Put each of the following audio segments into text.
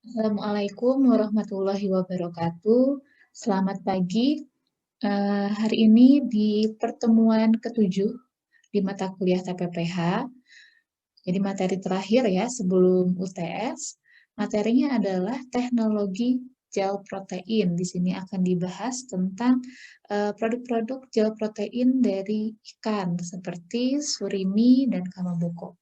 Assalamualaikum warahmatullahi wabarakatuh. Selamat pagi. Hari ini di pertemuan ketujuh di mata kuliah TPPH, jadi materi terakhir ya sebelum UTS, materinya adalah teknologi gel protein. Di sini akan dibahas tentang produk-produk gel protein dari ikan seperti surimi dan kamaboko.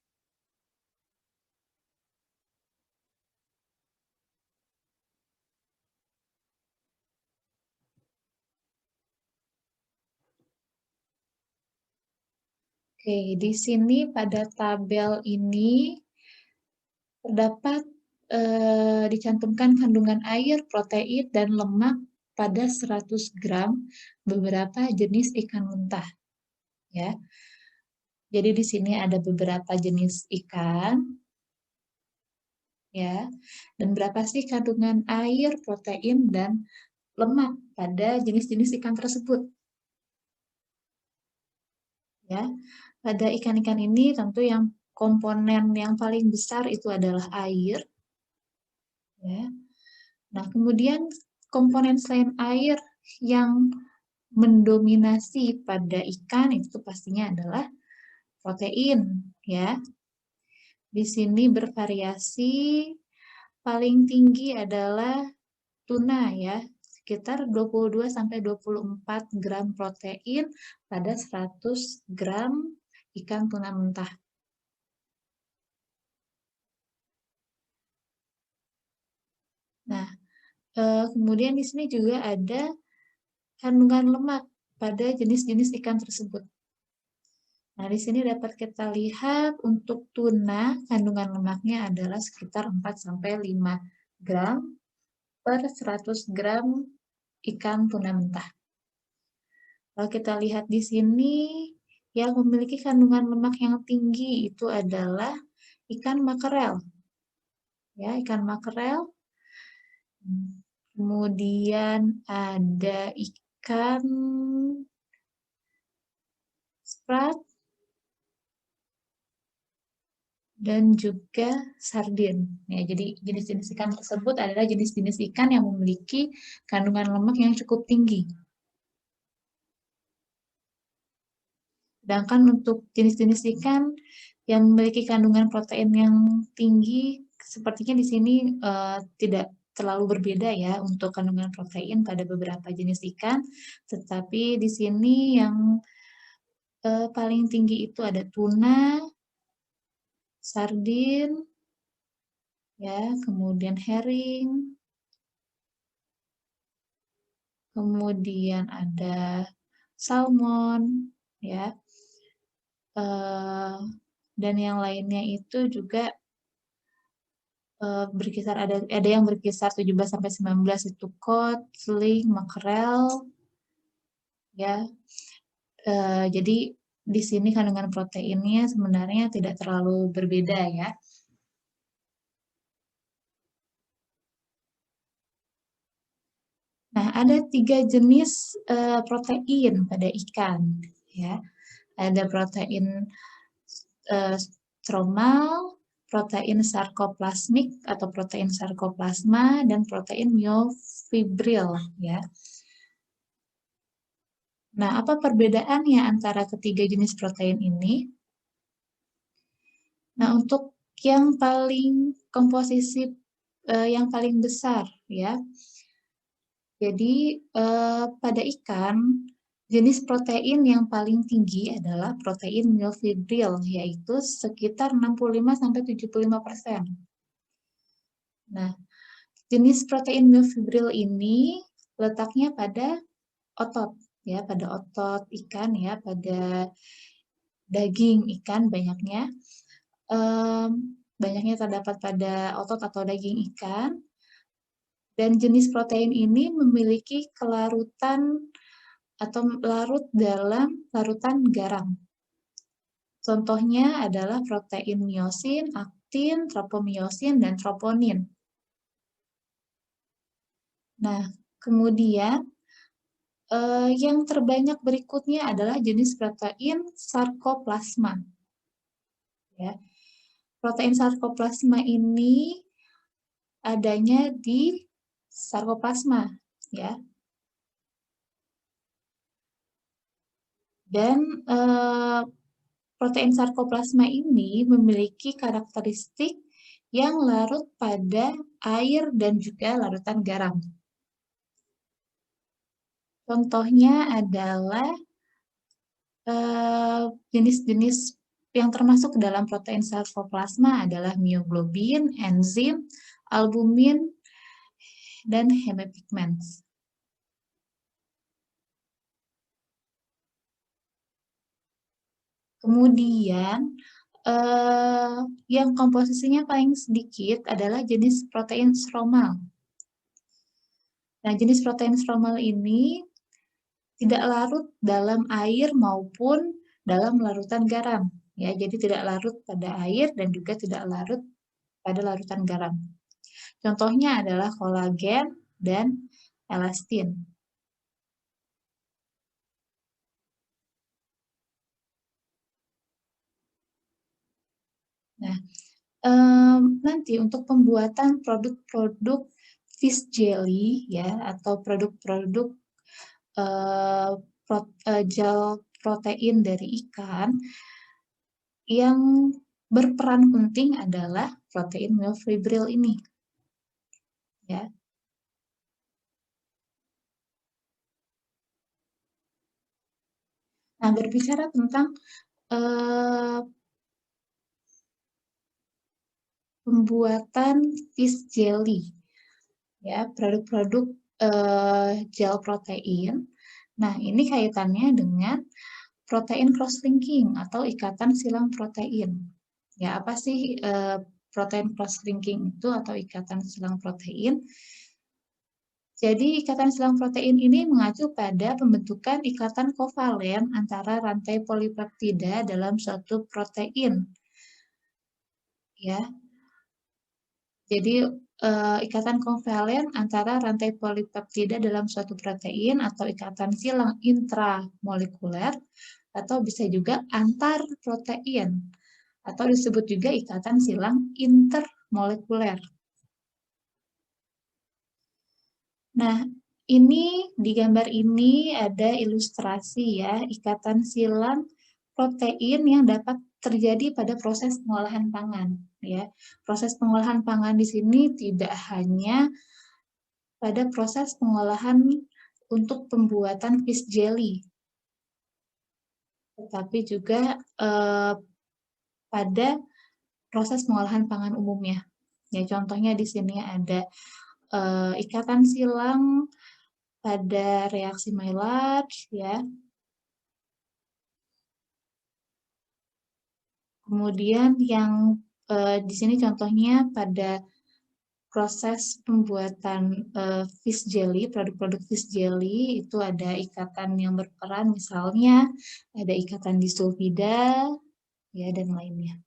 Oke, di sini pada tabel ini terdapat dicantumkan kandungan air, protein, dan lemak pada 100 gram beberapa jenis ikan mentah. Ya, jadi di sini ada beberapa jenis ikan, ya, dan berapa sih kandungan air, protein, dan lemak pada jenis-jenis ikan tersebut? Ya, pada ikan-ikan ini tentu yang komponen yang paling besar itu adalah air. Ya. Nah, kemudian komponen selain air yang mendominasi pada ikan itu pastinya adalah protein, ya. Di sini bervariasi, paling tinggi adalah tuna ya, sekitar 22 sampai 24 gram protein pada 100 gram ikan tuna mentah. Nah, kemudian di sini juga ada kandungan lemak pada jenis-jenis ikan tersebut. Nah, di sini dapat kita lihat untuk tuna, kandungan lemaknya adalah sekitar 4-5 gram per 100 gram ikan tuna mentah. Kalau kita lihat di sini, yang memiliki kandungan lemak yang tinggi itu adalah ikan makarel. Ya, ikan makarel. Kemudian ada ikan sprat, dan juga sardin. Ya, jadi jenis-jenis ikan tersebut adalah jenis-jenis ikan yang memiliki kandungan lemak yang cukup tinggi. Sedangkan untuk jenis-jenis ikan yang memiliki kandungan protein yang tinggi, sepertinya di sini tidak terlalu berbeda ya untuk kandungan protein pada beberapa jenis ikan, tetapi di sini yang paling tinggi itu ada tuna, sardin, ya, kemudian herring, kemudian ada salmon, ya, dan yang lainnya itu juga berkisar, ada yang berkisar 17 sampai 19 itu cod, sling, makrel, ya. Jadi di sini kandungan proteinnya sebenarnya tidak terlalu berbeda ya. Nah, ada 3 jenis protein pada ikan, ya. Ada protein stromal, protein sarkoplasmik atau protein sarkoplasma, dan protein myofibril, ya. Nah, apa perbedaannya antara ketiga jenis protein ini? Nah, untuk yang paling komposisi yang paling besar, ya. Jadi pada ikan, jenis protein yang paling tinggi adalah protein myofibril, yaitu sekitar 65-75%. Nah, jenis protein myofibril ini letaknya pada otot, ya, pada otot ikan, ya, pada daging ikan banyaknya. Banyaknya terdapat pada otot atau daging ikan. Dan jenis protein ini memiliki kelarutan atau larut dalam larutan garam. Contohnya adalah protein miosin, aktin, tropomiosin, dan troponin. Nah, kemudian yang terbanyak berikutnya adalah jenis protein sarkoplasma. Ya. Protein sarkoplasma ini adanya di sarkoplasma, ya. Dan protein sarkoplasma ini memiliki karakteristik yang larut pada air dan juga larutan garam. Contohnya adalah jenis-jenis yang termasuk dalam protein sarkoplasma adalah mioglobin, enzim, albumin, dan hemipigment. Kemudian, yang komposisinya paling sedikit adalah jenis protein stromal. Nah, jenis protein stromal ini tidak larut dalam air maupun dalam larutan garam. Ya, jadi tidak larut pada air dan juga tidak larut pada larutan garam. Contohnya adalah kolagen dan elastin. Nah, nanti untuk pembuatan produk-produk fish jelly ya atau produk-produk gel protein dari ikan yang berperan penting adalah protein myofibril ini, ya. Nah, berbicara tentang pembuatan fish jelly, ya, produk-produk gel protein. Nah, ini kaitannya dengan protein cross-linking atau ikatan silang protein. Ya, apa sih protein cross-linking itu atau ikatan silang protein? Jadi, ikatan silang protein ini mengacu pada pembentukan ikatan kovalen antara rantai polipeptida dalam suatu protein. Ya, jadi ikatan kovalen antara rantai polipeptida dalam suatu protein atau ikatan silang intramolekuler atau bisa juga antar protein atau disebut juga ikatan silang intermolekuler. Nah, ini di gambar ini ada ilustrasi ya, ikatan silang protein yang dapat terjadi pada proses pengolahan pangan ya. Proses pengolahan pangan di sini tidak hanya pada proses pengolahan untuk pembuatan fish jelly, tetapi juga pada proses pengolahan pangan umumnya. Ya, contohnya di sini ada ikatan silang pada reaksi Maillard, ya. Kemudian yang di sini contohnya pada proses pembuatan fish jelly, produk-produk fish jelly itu ada ikatan yang berperan, misalnya ada ikatan disulfida, ya, dan lainnya.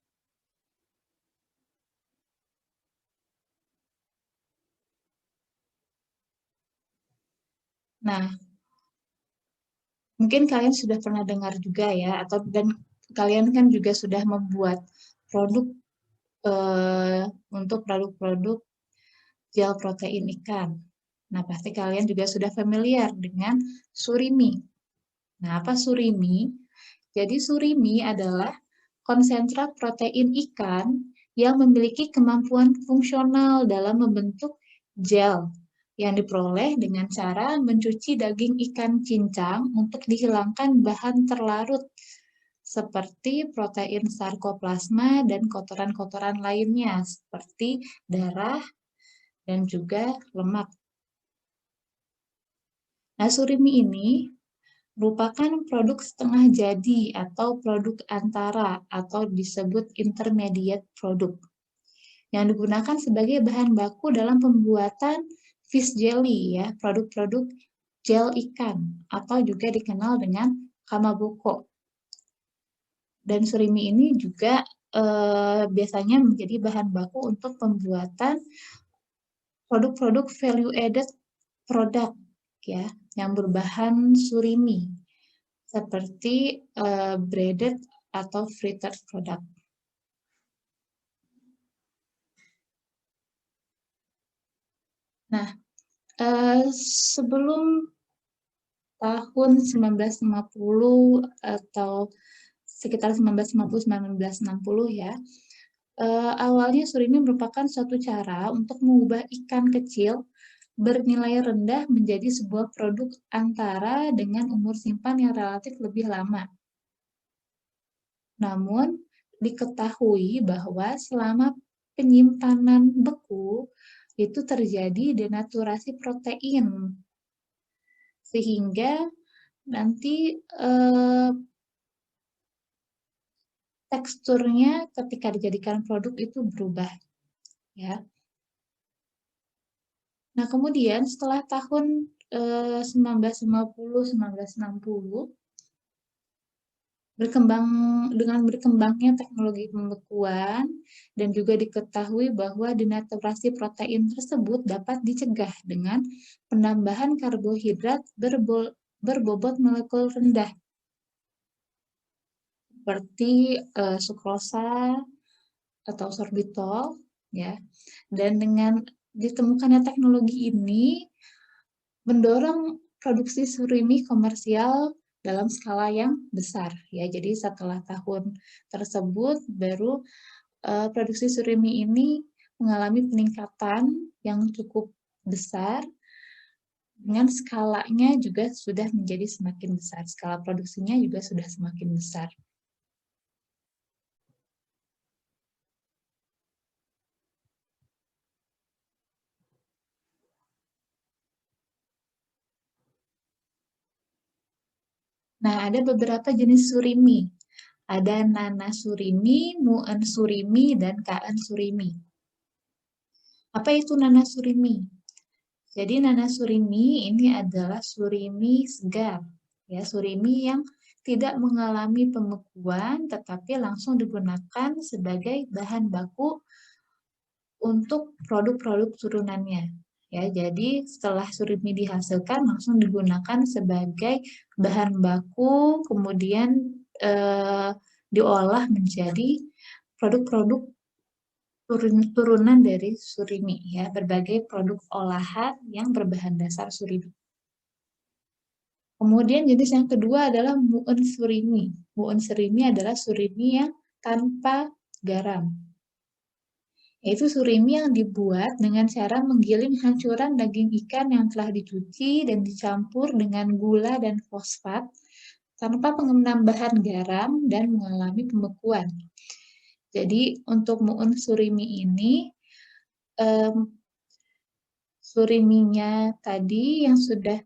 Nah, mungkin kalian sudah pernah dengar juga ya, dan kalian kan juga sudah membuat produk untuk produk-produk gel protein ikan. Nah, pasti kalian juga sudah familiar dengan surimi. Nah, apa surimi? Jadi surimi adalah konsentrat protein ikan yang memiliki kemampuan fungsional dalam membentuk gel yang diperoleh dengan cara mencuci daging ikan cincang untuk dihilangkan bahan terlarut seperti protein sarkoplasma dan kotoran-kotoran lainnya seperti darah dan juga lemak. Nah, surimi ini merupakan produk setengah jadi atau produk antara atau disebut intermediate product yang digunakan sebagai bahan baku dalam pembuatan fish jelly ya, produk-produk gel ikan atau juga dikenal dengan kamaboko. Dan surimi ini juga biasanya menjadi bahan baku untuk pembuatan produk-produk value added product ya yang berbahan surimi seperti breaded atau fritter product. Nah, sebelum tahun 1950 atau sekitar 1950-1960 ya, awalnya surimi merupakan suatu cara untuk mengubah ikan kecil bernilai rendah menjadi sebuah produk antara dengan umur simpan yang relatif lebih lama. Namun, diketahui bahwa selama penyimpanan beku, itu terjadi denaturasi protein, sehingga nanti teksturnya ketika dijadikan produk itu berubah, ya. Nah, kemudian setelah tahun 1950-1960, dengan berkembangnya teknologi pembekuan dan juga diketahui bahwa denaturasi protein tersebut dapat dicegah dengan penambahan karbohidrat berbobot molekul rendah seperti sukrosa atau sorbitol, ya. Dan dengan ditemukannya teknologi ini mendorong produksi surimi komersial dalam skala yang besar, ya. Jadi setelah tahun tersebut baru produksi surimi ini mengalami peningkatan yang cukup besar, dengan skalanya juga sudah menjadi semakin besar, skala produksinya juga sudah semakin besar. Nah, ada beberapa jenis surimi. Ada nana surimi, muen surimi, dan kaan surimi. Apa itu nana surimi? Jadi nana surimi ini adalah surimi segar, ya, surimi yang tidak mengalami pembekuan tetapi langsung digunakan sebagai bahan baku untuk produk-produk turunannya. Ya, jadi setelah surimi dihasilkan langsung digunakan sebagai bahan baku, kemudian diolah menjadi produk-produk turunan dari surimi, ya, berbagai produk olahan yang berbahan dasar surimi. Kemudian jenis yang kedua adalah muen surimi. Muen surimi adalah surimi yang tanpa garam. Yaitu surimi yang dibuat dengan cara menggiling hancuran daging ikan yang telah dicuci dan dicampur dengan gula dan fosfat tanpa penambahan garam dan mengalami pembekuan. Jadi untuk muen surimi ini, suriminya tadi yang sudah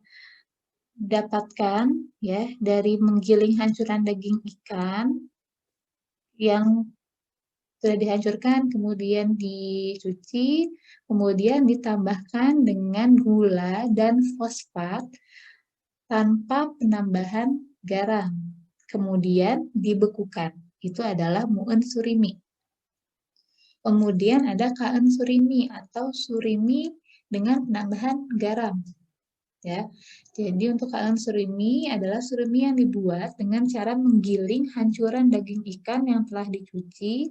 dapatkan, ya, dari menggiling hancuran daging ikan yang sudah dihancurkan, kemudian dicuci, kemudian ditambahkan dengan gula dan fosfat tanpa penambahan garam, kemudian dibekukan. Itu adalah muen surimi. Kemudian ada kaan surimi atau surimi dengan penambahan garam. Ya, jadi untuk kaan surimi adalah surimi yang dibuat dengan cara menggiling hancuran daging ikan yang telah dicuci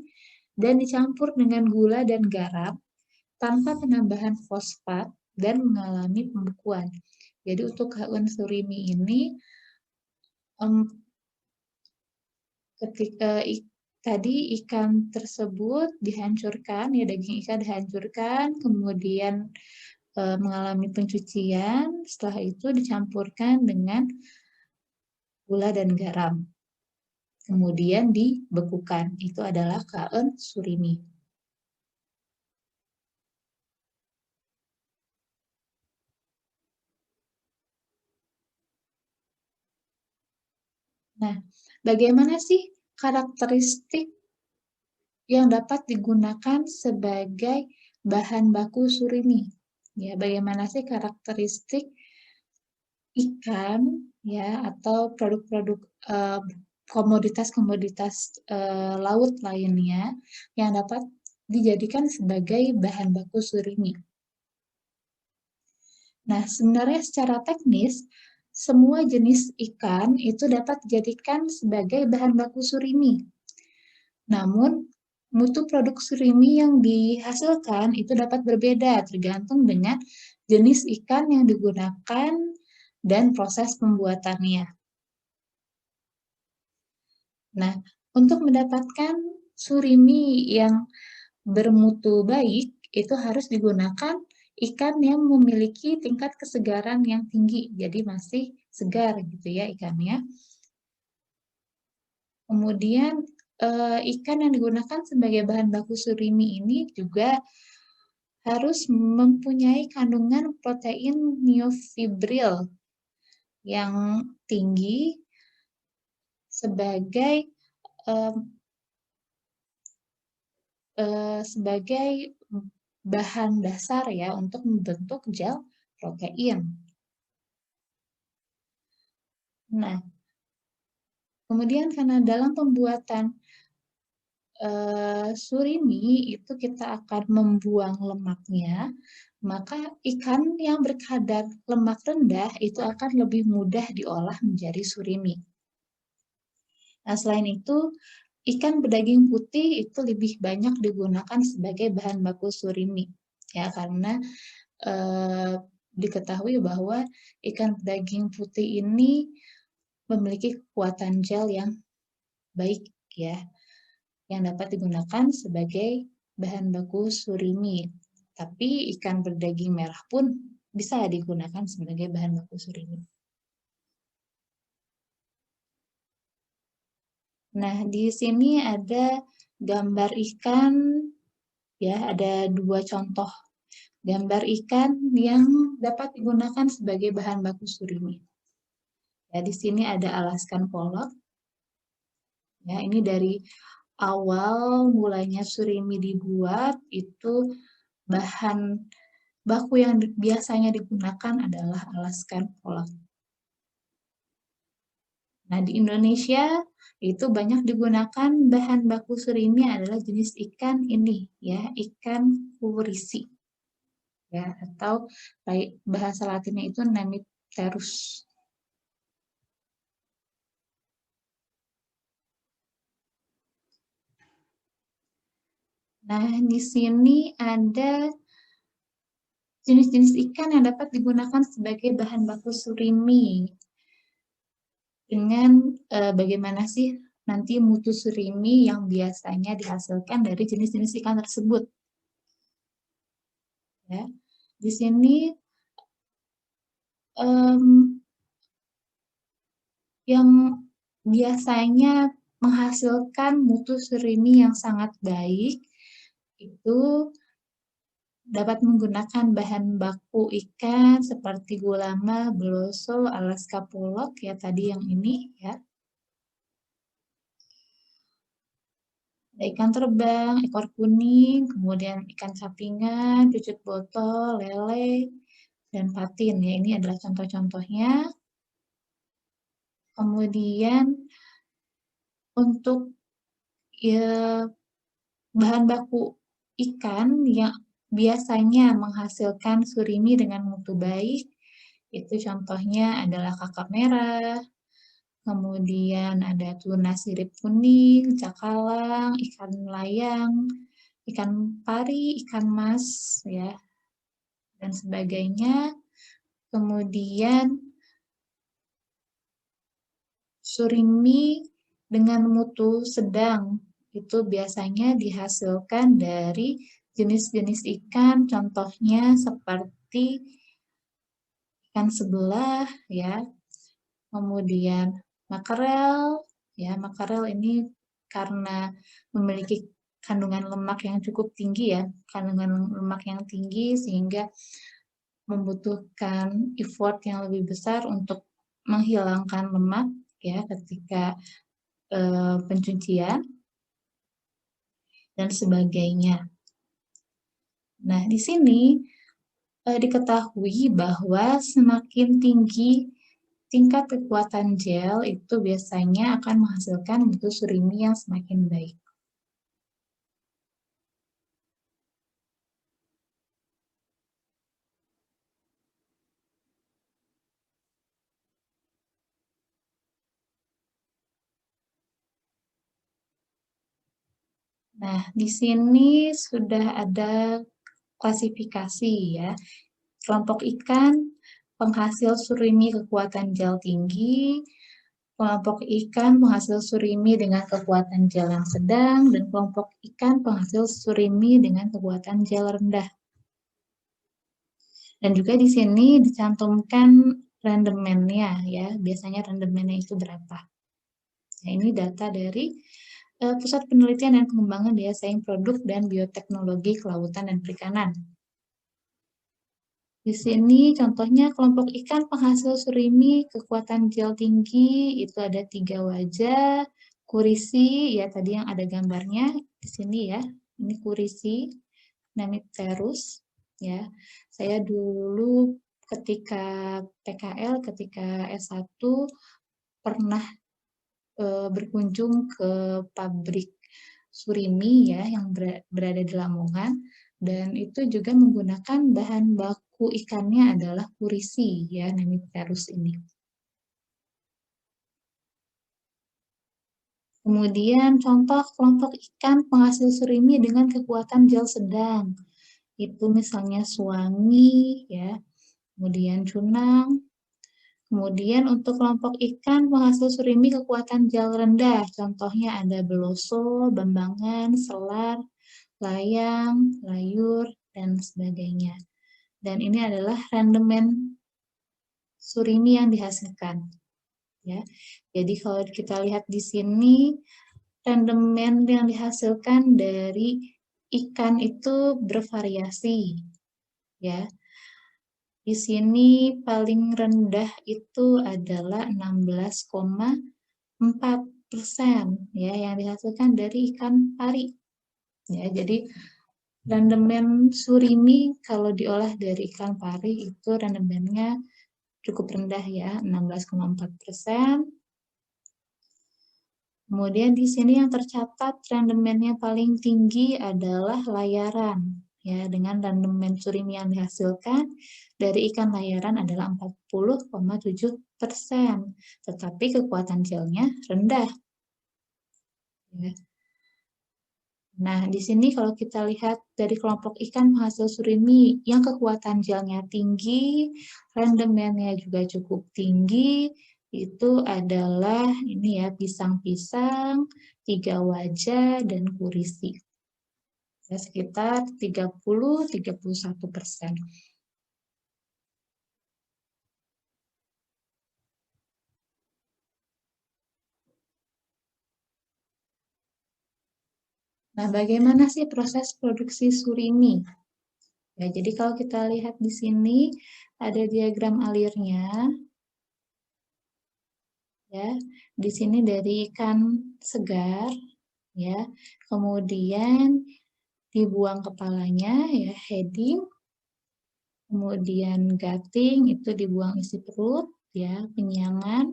dan dicampur dengan gula dan garam tanpa penambahan fosfat dan mengalami pembekuan. Jadi untuk kaan surimi ini ketika tadi ikan tersebut dihancurkan, ya, daging ikan dihancurkan, kemudian mengalami pencucian, setelah itu dicampurkan dengan gula dan garam. Kemudian dibekukan. Itu adalah kaan surimi. Nah, bagaimana sih karakteristik yang dapat digunakan sebagai bahan baku surimi? Ya, bagaimana sih karakteristik ikan, ya, atau produk-produk komoditas-komoditas laut lainnya yang dapat dijadikan sebagai bahan baku surimi. Nah, sebenarnya secara teknis semua jenis ikan itu dapat dijadikan sebagai bahan baku surimi. Namun mutu produk surimi yang dihasilkan itu dapat berbeda tergantung dengan jenis ikan yang digunakan dan proses pembuatannya. Nah, untuk mendapatkan surimi yang bermutu baik, itu harus digunakan ikan yang memiliki tingkat kesegaran yang tinggi, jadi masih segar gitu ya ikannya. Kemudian ikan yang digunakan sebagai bahan baku surimi ini juga harus mempunyai kandungan protein myofibril yang tinggi sebagai sebagai bahan dasar ya untuk membentuk gel protein. Nah, kemudian karena dalam pembuatan surimi itu kita akan membuang lemaknya, maka ikan yang berkadar lemak rendah itu akan lebih mudah diolah menjadi surimi. Nah, selain itu, ikan berdaging putih itu lebih banyak digunakan sebagai bahan baku surimi, ya karena diketahui bahwa ikan berdaging putih ini memiliki kekuatan gel yang baik, ya, yang dapat digunakan sebagai bahan baku surimi. Tapi ikan berdaging merah pun bisa digunakan sebagai bahan baku surimi. Nah, di sini ada gambar ikan, ya, ada dua contoh gambar ikan yang dapat digunakan sebagai bahan baku surimi. Ya, di sini ada Alaskan pollock. Ya, ini dari awal mulanya surimi dibuat, itu bahan baku yang biasanya digunakan adalah Alaskan pollock. Nah, di Indonesia itu banyak digunakan bahan baku surimi adalah jenis ikan ini, ya, ikan furisi, ya, atau bahasa latinnya itu Nemipterus. Nah, di sini ada jenis-jenis ikan yang dapat digunakan sebagai bahan baku surimi. Dengan bagaimana sih nanti mutu surimi yang biasanya dihasilkan dari jenis-jenis ikan tersebut. Ya, di sini yang biasanya menghasilkan mutu surimi yang sangat baik itu dapat menggunakan bahan baku ikan seperti gulama, beloso, Alaska pollock ya tadi yang ini ya. Ada ikan terbang, ekor kuning, kemudian ikan sapingan, cucut botol, lele, dan patin ya. Ini adalah contoh-contohnya. Kemudian untuk ya bahan baku ikan yang biasanya menghasilkan surimi dengan mutu baik, itu contohnya adalah kakap merah, kemudian ada tuna sirip kuning, cakalang, ikan layang, ikan pari, ikan mas, ya, dan sebagainya. Kemudian surimi dengan mutu sedang itu biasanya dihasilkan dari jenis-jenis ikan, contohnya seperti ikan sebelah, ya, kemudian makarel, ya, makarel ini karena memiliki kandungan lemak yang cukup tinggi ya, kandungan lemak yang tinggi sehingga membutuhkan effort yang lebih besar untuk menghilangkan lemak ya ketika pencucian dan sebagainya. Nah, di sini diketahui bahwa semakin tinggi tingkat kekuatan gel itu biasanya akan menghasilkan mutu surimi yang semakin baik. Nah, di sini sudah ada klasifikasi ya. Kelompok ikan penghasil surimi kekuatan gel tinggi, kelompok ikan penghasil surimi dengan kekuatan gel yang sedang, dan kelompok ikan penghasil surimi dengan kekuatan gel rendah. Dan juga di sini dicantumkan rendemennya ya, biasanya rendemennya itu berapa. Nah, ini data dari Pusat Penelitian dan Pengembangan Daya Saing Produk dan Bioteknologi Kelautan dan Perikanan. Di sini contohnya kelompok ikan penghasil surimi kekuatan gel tinggi itu ada 3 wajah, kurisi ya tadi yang ada gambarnya di sini ya. Ini kurisi Nemipterus ya. Saya dulu ketika PKL ketika S1 pernah berkunjung ke pabrik surimi ya yang berada di Lamongan dan itu juga menggunakan bahan baku ikannya adalah kurisi ya Nemipterus ini. Kemudian contoh kelompok ikan penghasil surimi dengan kekuatan gel sedang. Itu misalnya suwangi ya, kemudian cunang. Kemudian untuk kelompok ikan penghasil surimi kekuatan gel rendah, contohnya ada beloso, bambangan, selar, layang, layur, dan sebagainya. Dan ini adalah rendemen surimi yang dihasilkan. Ya, jadi kalau kita lihat di sini, rendemen yang dihasilkan dari ikan itu bervariasi. Ya, di sini paling rendah itu adalah 16,4% ya yang dihasilkan dari ikan pari. Ya, jadi rendemen surimi kalau diolah dari ikan pari itu rendemennya cukup rendah ya, 16,4%. Kemudian di sini yang tercatat rendemennya paling tinggi adalah layaran ya dengan rendemen surimi yang dihasilkan dari ikan layaran adalah 40,7%, tetapi kekuatan gelnya rendah. Ya. Nah, di sini kalau kita lihat dari kelompok ikan penghasil surimi yang kekuatan gelnya tinggi, rendemennya juga cukup tinggi, itu adalah ini ya pisang-pisang, 3 wajah, dan kurisi. Ya, sekitar 30-31%. Nah, bagaimana sih proses produksi surimi? Ya, jadi kalau kita lihat di sini ada diagram alirnya. Ya, di sini dari ikan segar ya. Kemudian dibuang kepalanya ya, heading. Kemudian gutting itu dibuang isi perut ya, penyiangan.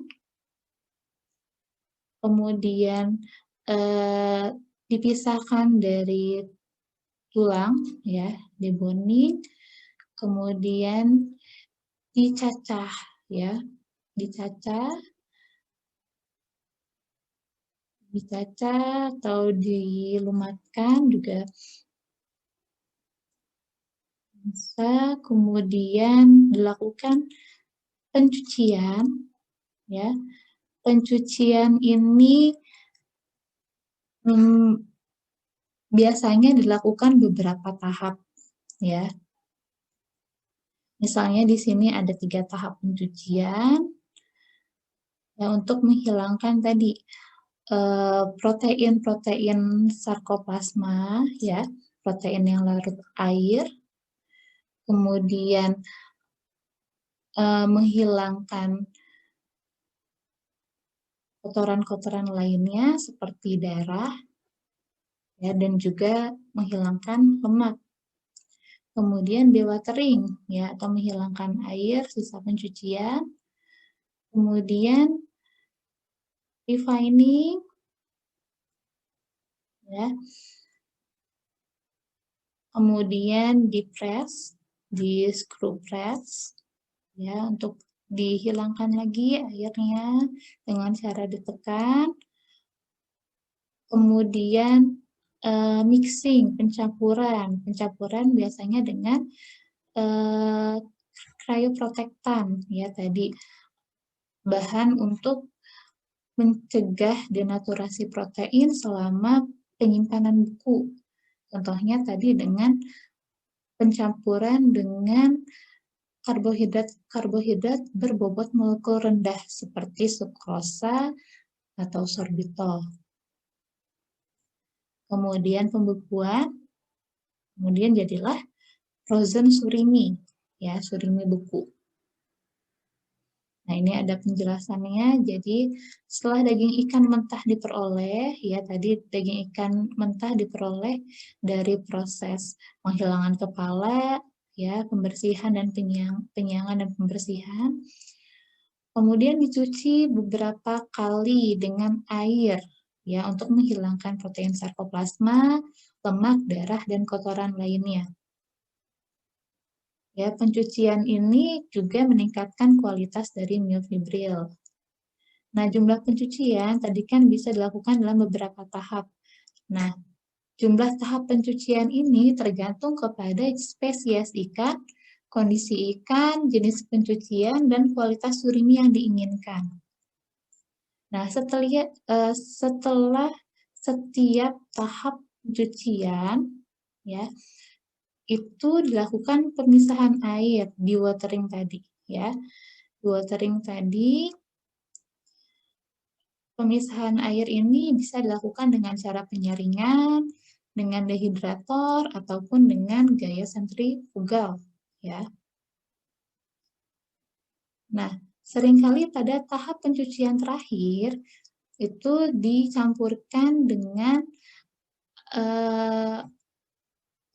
Kemudian dipisahkan dari tulang ya, deboning, kemudian dicacah ya, dicacah atau dilumatkan juga bisa. Kemudian dilakukan pencucian ya. Pencucian ini biasanya dilakukan beberapa tahap ya. Misalnya di sini ada 3 tahap pencucian ya untuk menghilangkan tadi protein-protein sarkoplasma ya, protein yang larut air, kemudian menghilangkan kotoran-kotoran lainnya seperti darah ya dan juga menghilangkan lemak. Kemudian dewatering ya atau menghilangkan air sisa pencucian. Kemudian refining ya. Kemudian di press, di screw press ya untuk dihilangkan lagi airnya dengan cara ditekan. Kemudian mixing, pencampuran. Pencampuran biasanya dengan cryoprotectant, ya tadi bahan untuk mencegah denaturasi protein selama penyimpanan buku. Contohnya tadi dengan pencampuran dengan karbohidrat berbobot molekul rendah seperti sukrosa atau sorbitol. Kemudian pembekuan, kemudian jadilah frozen surimi, ya surimi beku. Nah, ini ada penjelasannya. Jadi, setelah daging ikan mentah diperoleh, ya tadi daging ikan mentah diperoleh dari proses penghilangan kepala, ya pembersihan dan penyiangan dan pembersihan. Kemudian dicuci beberapa kali dengan air, ya untuk menghilangkan protein sarkoplasma, lemak, darah, dan kotoran lainnya. Ya, pencucian ini juga meningkatkan kualitas dari myofibril. Nah, jumlah pencucian tadi kan bisa dilakukan dalam beberapa tahap. Nah, jumlah tahap pencucian ini tergantung kepada spesies ikan, kondisi ikan, jenis pencucian, dan kualitas surimi yang diinginkan. Nah, setelah setiap tahap pencucian, ya, itu dilakukan pemisahan air di watering tadi, ya. Di watering tadi, pemisahan air ini bisa dilakukan dengan cara penyaringan, dengan dehidrator, ataupun dengan gaya sentrifugal, ya. Nah, seringkali pada tahap pencucian terakhir, itu dicampurkan dengan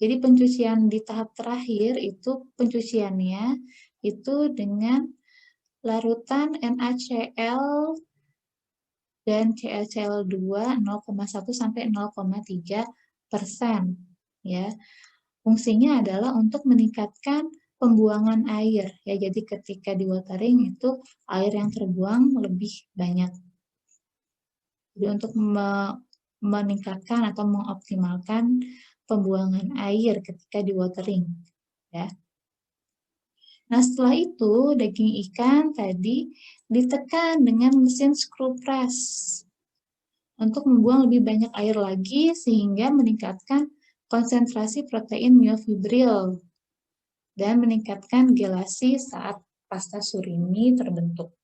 jadi pencucian di tahap terakhir itu pencuciannya itu dengan larutan NaCl dan CaCl2 0,1 sampai 0,3%, ya. Fungsinya adalah untuk meningkatkan pembuangan air, ya. Jadi ketika di watering itu air yang terbuang lebih banyak. Jadi untuk meningkatkan atau mengoptimalkan pembuangan air ketika di watering, ya. Nah, setelah itu daging ikan tadi ditekan dengan mesin screw press untuk membuang lebih banyak air lagi sehingga meningkatkan konsentrasi protein myofibril dan meningkatkan gelasi saat pasta surimi terbentuk.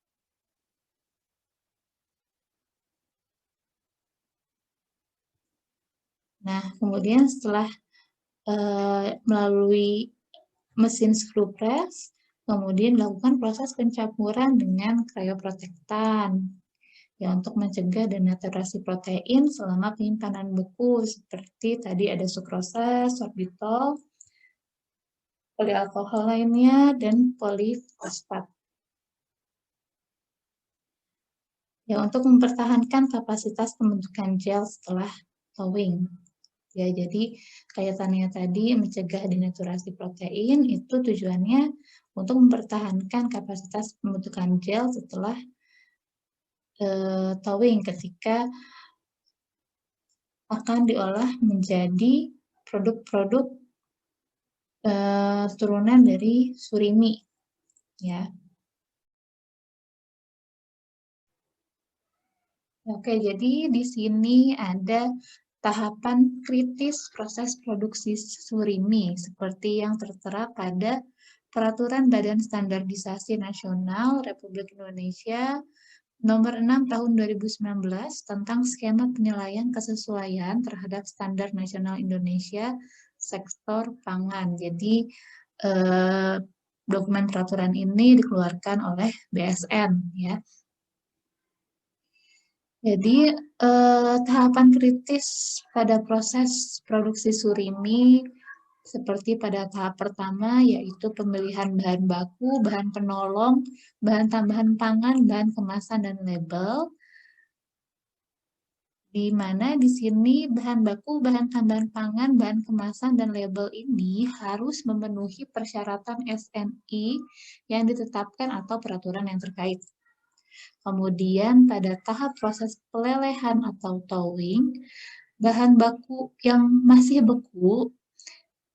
Nah, kemudian setelah melalui mesin screw press, kemudian dilakukan proses pencampuran dengan cryoprotectant, ya untuk mencegah denaturasi protein selama penyimpanan beku seperti tadi ada sukrosa, sorbitol, polialkohol lainnya, dan polifosfat. Ya, untuk mempertahankan kapasitas pembentukan gel setelah thawing. Ya, jadi kaitannya tadi mencegah denaturasi protein itu tujuannya untuk mempertahankan kapasitas pembentukan gel setelah thawing ketika akan diolah menjadi produk-produk turunan dari surimi, ya. Oke, jadi di sini ada tahapan kritis proses produksi surimi seperti yang tertera pada Peraturan Badan Standarisasi Nasional Republik Indonesia Nomor 6 Tahun 2019 tentang skema penilaian kesesuaian terhadap standar nasional Indonesia sektor pangan. Jadi dokumen peraturan ini dikeluarkan oleh BSN, ya. Jadi tahapan kritis pada proses produksi surimi seperti pada tahap pertama yaitu pemilihan bahan baku, bahan penolong, bahan tambahan pangan, bahan kemasan dan label. Di mana di sini bahan baku, bahan tambahan pangan, bahan kemasan dan label ini harus memenuhi persyaratan SNI yang ditetapkan atau peraturan yang terkait. Kemudian pada tahap proses pelelehan atau thawing, bahan baku yang masih beku,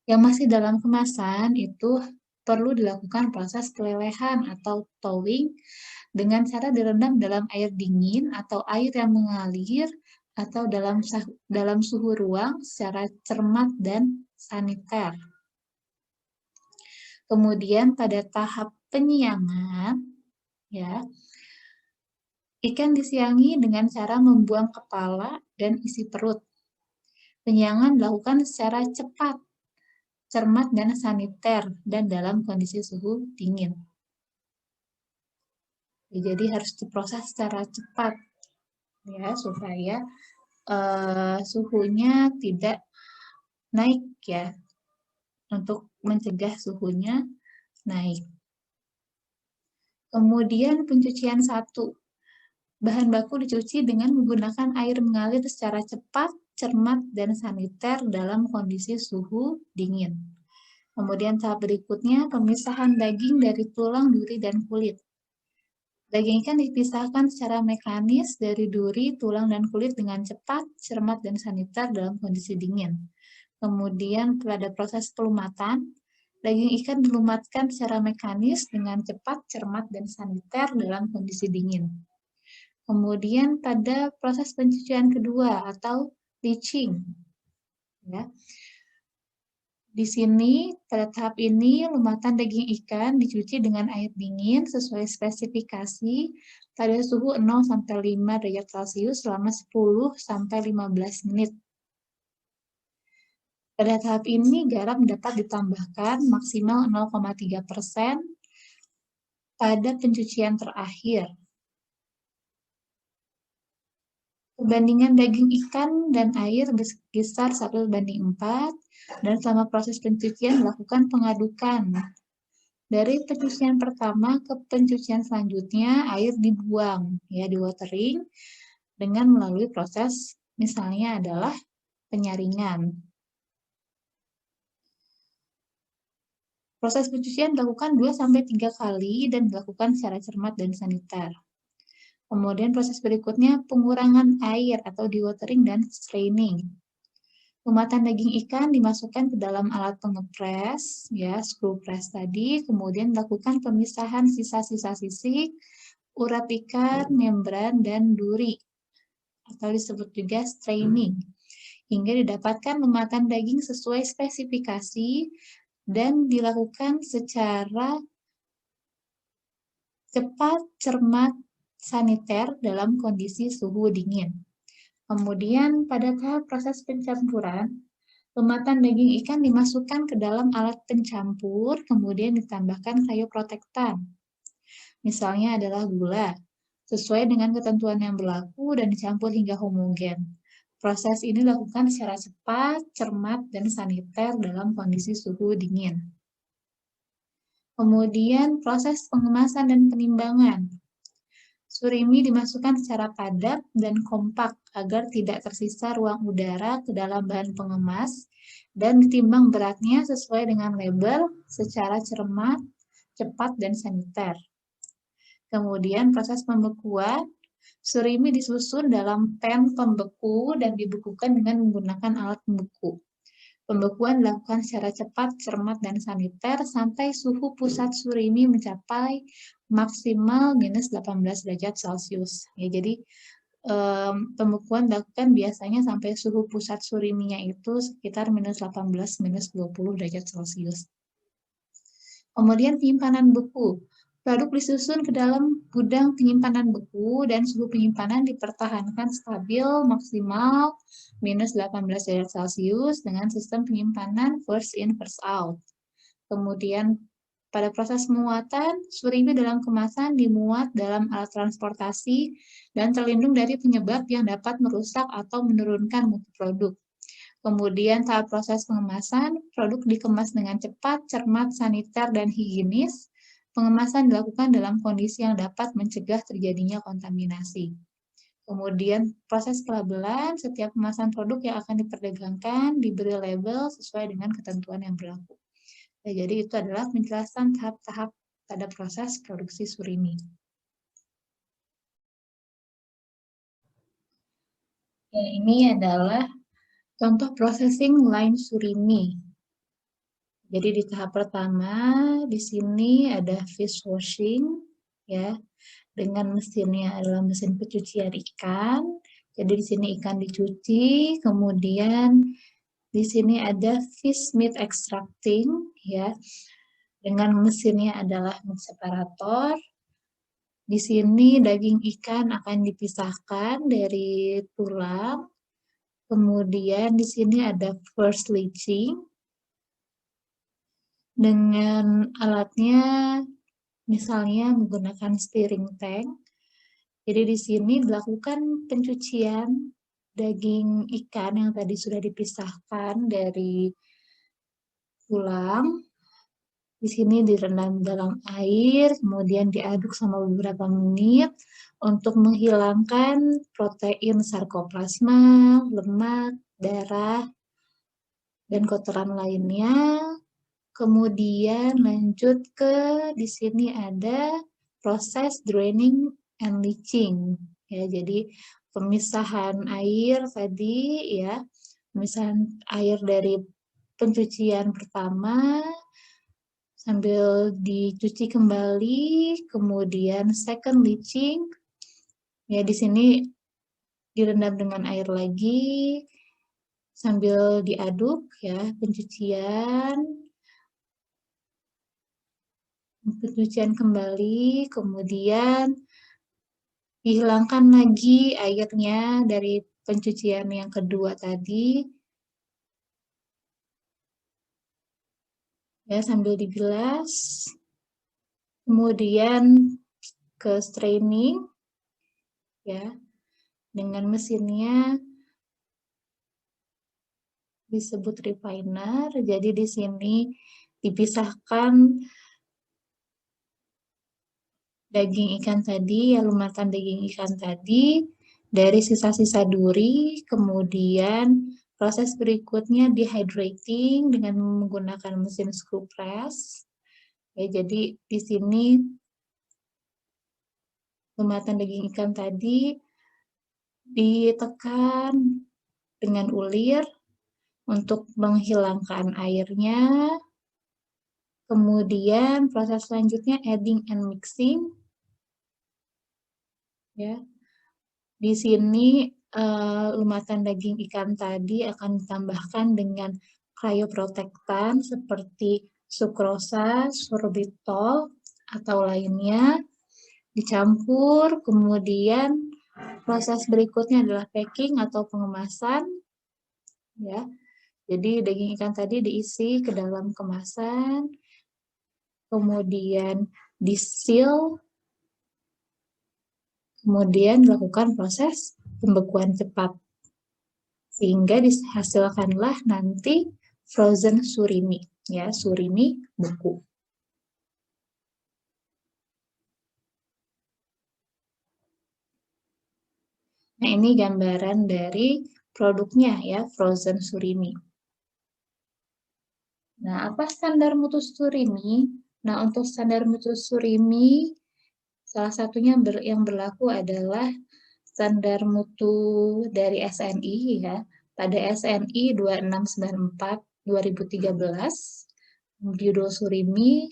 yang masih dalam kemasan itu perlu dilakukan proses pelelehan atau thawing dengan cara direndam dalam air dingin atau air yang mengalir atau dalam suhu ruang secara cermat dan saniter. Kemudian pada tahap penyiangan, ya, ikan disiangi dengan cara membuang kepala dan isi perut. Penyiangan dilakukan secara cepat, cermat dan saniter, dan dalam kondisi suhu dingin. Jadi harus diproses secara cepat, ya, supaya suhunya tidak naik, ya, untuk mencegah suhunya naik. Kemudian pencucian 1. Bahan baku dicuci dengan menggunakan air mengalir secara cepat, cermat, dan saniter dalam kondisi suhu dingin. Kemudian tahap berikutnya, pemisahan daging dari tulang, duri, dan kulit. Daging ikan dipisahkan secara mekanis dari duri, tulang, dan kulit dengan cepat, cermat, dan saniter dalam kondisi dingin. Kemudian pada proses pelumatan, daging ikan dilumatkan secara mekanis dengan cepat, cermat, dan saniter dalam kondisi dingin. Kemudian pada proses pencucian kedua atau bleaching, ya. Di sini pada tahap ini lumatan daging ikan dicuci dengan air dingin sesuai spesifikasi pada suhu 0 sampai 5 derajat Celcius selama 10 sampai 15 menit. Pada tahap ini garam dapat ditambahkan maksimal 0,3% pada pencucian terakhir. Perbandingan daging ikan dan air berkisar 1:4, dan selama proses pencucian dilakukan pengadukan. Dari pencucian pertama ke pencucian selanjutnya, air dibuang, ya, di watering, dengan melalui proses misalnya adalah penyaringan. Proses pencucian dilakukan 2-3 kali dan dilakukan secara cermat dan saniter. Kemudian proses berikutnya pengurangan air atau dewatering dan straining. Lumatan daging ikan dimasukkan ke dalam alat pengepres, ya, screw press tadi, kemudian dilakukan pemisahan sisa-sisa sisik, urat ikan, membran, dan duri, atau disebut juga straining, hingga didapatkan lumatan daging sesuai spesifikasi dan dilakukan secara cepat, cermat, saniter dalam kondisi suhu dingin. Kemudian pada tahap proses pencampuran, lumatan daging ikan dimasukkan ke dalam alat pencampur, kemudian ditambahkan kayu protektan. Misalnya adalah gula, sesuai dengan ketentuan yang berlaku dan dicampur hingga homogen. Proses ini dilakukan secara cepat, cermat, dan saniter dalam kondisi suhu dingin. Kemudian proses pengemasan dan penimbangan. Surimi dimasukkan secara padat dan kompak agar tidak tersisa ruang udara ke dalam bahan pengemas dan ditimbang beratnya sesuai dengan label secara cermat, cepat, dan saniter. Kemudian proses pembekuan, surimi disusun dalam pan pembeku dan dibekukan dengan menggunakan alat pembeku. Pembekuan dilakukan secara cepat, cermat, dan saniter sampai suhu pusat surimi mencapai maksimal minus 18 derajat Celcius. Ya, jadi pembekuan dilakukan biasanya sampai suhu pusat suriminya itu sekitar minus 18, minus 20 derajat Celcius. Kemudian penyimpanan beku. Produk disusun ke dalam gudang penyimpanan beku dan suhu penyimpanan dipertahankan stabil maksimal minus 18 derajat Celcius dengan sistem penyimpanan first in, first out. Kemudian pada proses muatan, surimi dalam kemasan dimuat dalam alat transportasi dan terlindung dari penyebab yang dapat merusak atau menurunkan mutu produk. Kemudian tahap proses pengemasan, produk dikemas dengan cepat, cermat, saniter, dan higienis. Pengemasan dilakukan dalam kondisi yang dapat mencegah terjadinya kontaminasi. Kemudian proses pelabelan, setiap kemasan produk yang akan diperdagangkan diberi label sesuai dengan ketentuan yang berlaku. Nah, jadi itu adalah penjelasan tahap-tahap pada proses produksi surimi. Ya, ini adalah Contoh processing line surimi. Jadi di tahap pertama di sini ada fish washing ya, dengan mesinnya adalah mesin pencucian ikan. Jadi di sini ikan dicuci, kemudian di sini ada fish meat extracting ya, dengan mesinnya adalah meat separator. Di sini daging ikan akan dipisahkan dari tulang. Kemudian di sini ada first leaching dengan alatnya misalnya menggunakan stirring tank. Jadi di sini dilakukan pencucian daging ikan yang tadi sudah dipisahkan dari tulang. Di sini direndam dalam air, kemudian diaduk selama beberapa menit untuk menghilangkan protein sarkoplasma, lemak, darah, dan kotoran lainnya. Kemudian lanjut ke di sini ada proses draining and leaching. Ya, jadi pemisahan air tadi ya, pemisahan air dari pencucian pertama sambil dicuci kembali, kemudian second leaching. Ya, di sini direndam dengan air lagi sambil diaduk ya, pencucian kembali, kemudian dihilangkan lagi airnya dari pencucian yang kedua tadi. Ya, sambil dibilas. Kemudian ke straining ya, dengan mesinnya disebut refiner. Jadi di sini dipisahkan daging ikan tadi, ya, lumatan daging ikan tadi dari sisa-sisa duri, kemudian proses berikutnya dehydrating dengan menggunakan mesin screw press. Ya, jadi di sini lumatan daging ikan tadi ditekan dengan ulir untuk menghilangkan airnya. Kemudian proses selanjutnya adding and mixing. Ya, di sini lumatan daging ikan tadi akan ditambahkan dengan cryoprotectant seperti sukrosa, sorbitol, atau lainnya. Dicampur, kemudian proses berikutnya adalah packing atau pengemasan. Ya, jadi daging ikan tadi diisi ke dalam kemasan, kemudian di-seal, kemudian dilakukan proses pembekuan cepat. Sehingga dihasilkanlah nanti frozen surimi, ya, surimi beku. Nah, ini gambaran dari produknya ya, frozen surimi. Nah, apa standar mutu surimi? Nah, untuk standar mutu surimi, salah satunya yang berlaku adalah standar mutu dari SNI ya, pada SNI 2694/2013, judul surimi.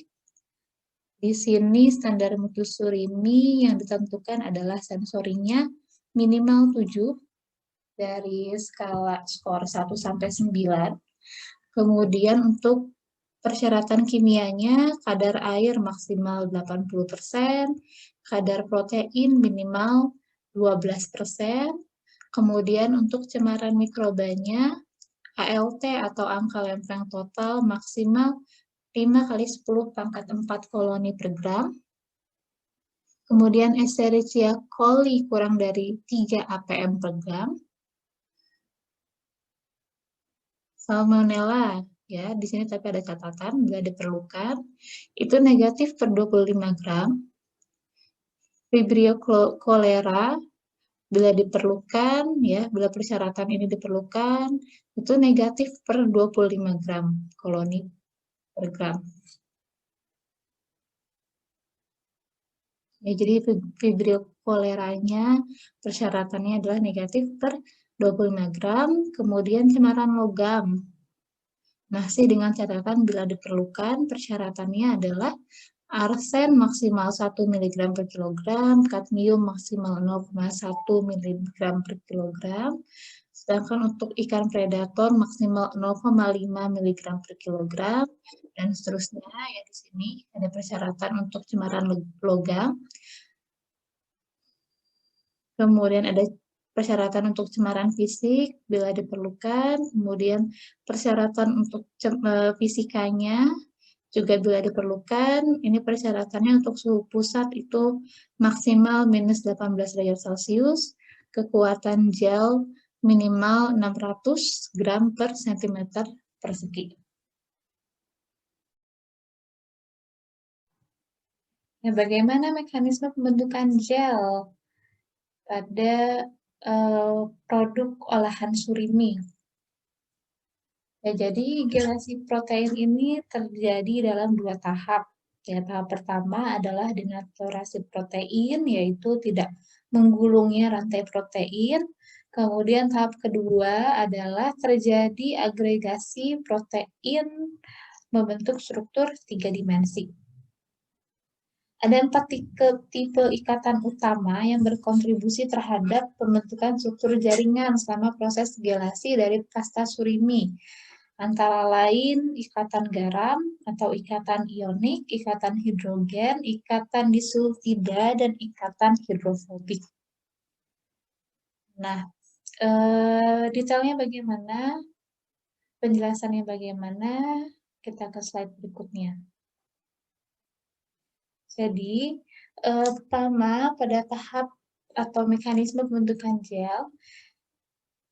Di sini standar mutu surimi yang ditentukan adalah sensorinya minimal 7 dari skala skor 1 sampai 9. Kemudian untuk persyaratan kimianya, kadar air maksimal 80%, kadar protein minimal 12%, kemudian untuk cemaran mikrobanya, ALT atau angka lempeng total maksimal 5 kali 10 pangkat 4 koloni per gram, kemudian Escherichia coli kurang dari 3 APM per gram, Salmonella, ya, di sini tapi ada catatan, bila diperlukan, itu negatif per 25 gram, Vibrio cholera, bila diperlukan, ya, bila persyaratan ini diperlukan, itu negatif per 25 gram koloni per gram. Ya, jadi Vibrio choleranya persyaratannya adalah negatif per 25 gram, kemudian cemaran logam. Masih dengan catatan bila diperlukan, persyaratannya adalah arsen maksimal 1 mg per kilogram, kadmium maksimal 0,1 mg per kilogram, sedangkan untuk ikan predator maksimal 0,5 mg per kilogram, dan seterusnya. Ya, di sini ada persyaratan untuk cemaran logam. Kemudian ada persyaratan untuk cemaran fisik bila diperlukan, kemudian persyaratan untuk fisikanya juga bila diperlukan. Ini persyaratannya untuk suhu pusat itu maksimal minus 18 derajat Celcius, kekuatan gel minimal 600 gram per cm persegi. Nah, bagaimana mekanisme pembentukan gel pada produk olahan surimi? Ya, jadi gelasi protein ini terjadi dalam 2 tahap. Ya, tahap pertama adalah denaturasi protein, yaitu tidak menggulungnya rantai protein. Kemudian tahap kedua adalah terjadi agregasi protein membentuk struktur 3 dimensi. Ada 4 tipe ikatan utama yang berkontribusi terhadap pembentukan struktur jaringan selama proses gelasi dari pasta surimi. Antara lain ikatan garam atau ikatan ionik, ikatan hidrogen, ikatan disulfida, dan ikatan hidrofobik. Nah, detailnya bagaimana? Penjelasannya bagaimana? Kita ke slide berikutnya. Jadi, pertama pada tahap atau mekanisme pembentukan gel,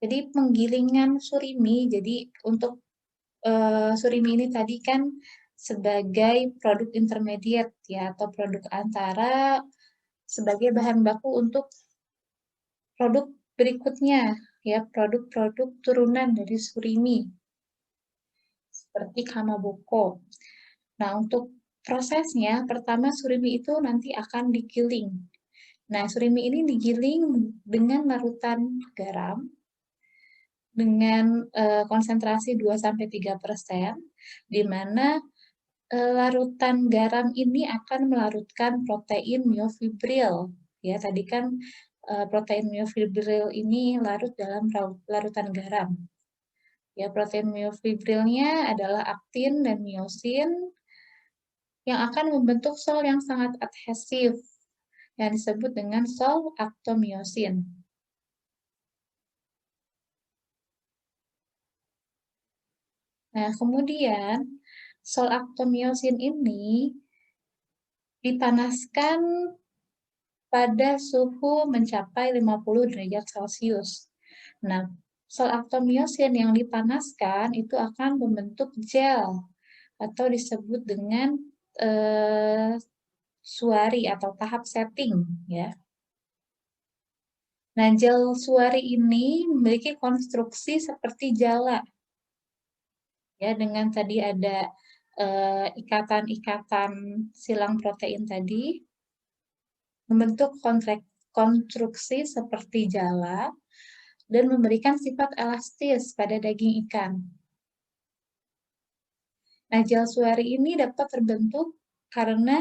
jadi penggilingan surimi. Jadi untuk surimi ini tadi kan sebagai produk intermediate ya, atau produk antara sebagai bahan baku untuk produk berikutnya ya, produk-produk turunan dari surimi seperti kamaboko. Nah, untuk prosesnya pertama surimi itu nanti akan digiling. Nah, surimi ini digiling dengan larutan garam dengan konsentrasi 2-3%, di mana larutan garam ini akan melarutkan protein myofibril. Ya, tadi kan protein myofibril ini larut dalam larutan garam. Ya, protein myofibrilnya adalah aktin dan miosin yang akan membentuk sol yang sangat adhesif yang disebut dengan sol aktomiosin. Nah, kemudian sol aktomiosin ini dipanaskan pada suhu mencapai 50 derajat Celcius. Nah, sol aktomiosin yang dipanaskan itu akan membentuk gel atau disebut dengan suari atau tahap setting ya. Nah, gel suari ini memiliki konstruksi seperti jala. Ya, dengan tadi ada ikatan-ikatan silang protein tadi membentuk konstruksi seperti jala dan memberikan sifat elastis pada daging ikan. Nah, gel suari ini dapat terbentuk karena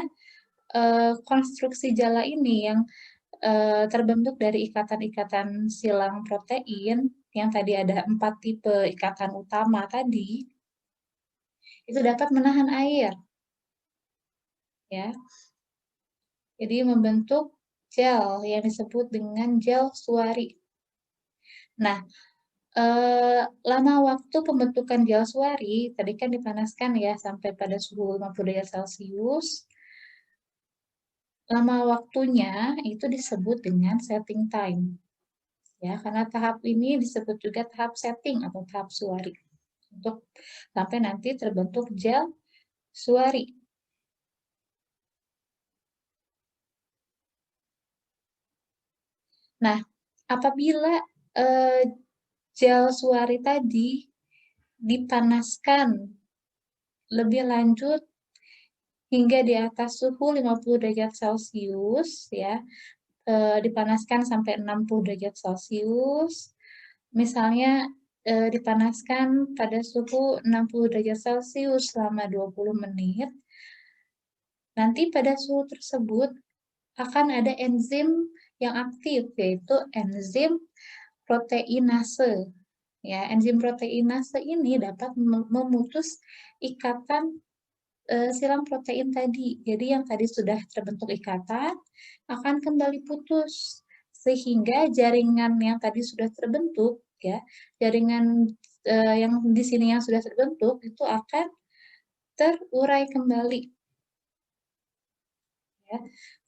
konstruksi jala ini yang terbentuk dari ikatan-ikatan silang protein yang tadi ada 4 tipe ikatan utama tadi, itu dapat menahan air. Ya. Jadi membentuk gel yang disebut dengan gel suari. Nah, lama waktu pembentukan gel suari, tadi kan dipanaskan ya sampai pada suhu 50 derajat Celcius. Lama waktunya itu disebut dengan setting time. Ya, karena tahap ini disebut juga tahap setting atau tahap suari. Untuk sampai nanti terbentuk gel suari. Nah, apabila gel suari tadi dipanaskan lebih lanjut hingga di atas suhu 50 derajat Celcius ya, dipanaskan sampai 60 derajat Celcius, misalnya dipanaskan pada suhu 60 derajat Celcius selama 20 menit, nanti pada suhu tersebut akan ada enzim yang aktif, yaitu enzim proteinase. Ya, enzim proteinase ini dapat memutus ikatan silang protein tadi. Jadi yang tadi sudah terbentuk ikatan akan kembali putus, sehingga jaringan yang tadi sudah terbentuk, ya, jaringan yang di sini yang sudah terbentuk itu akan terurai kembali, ya,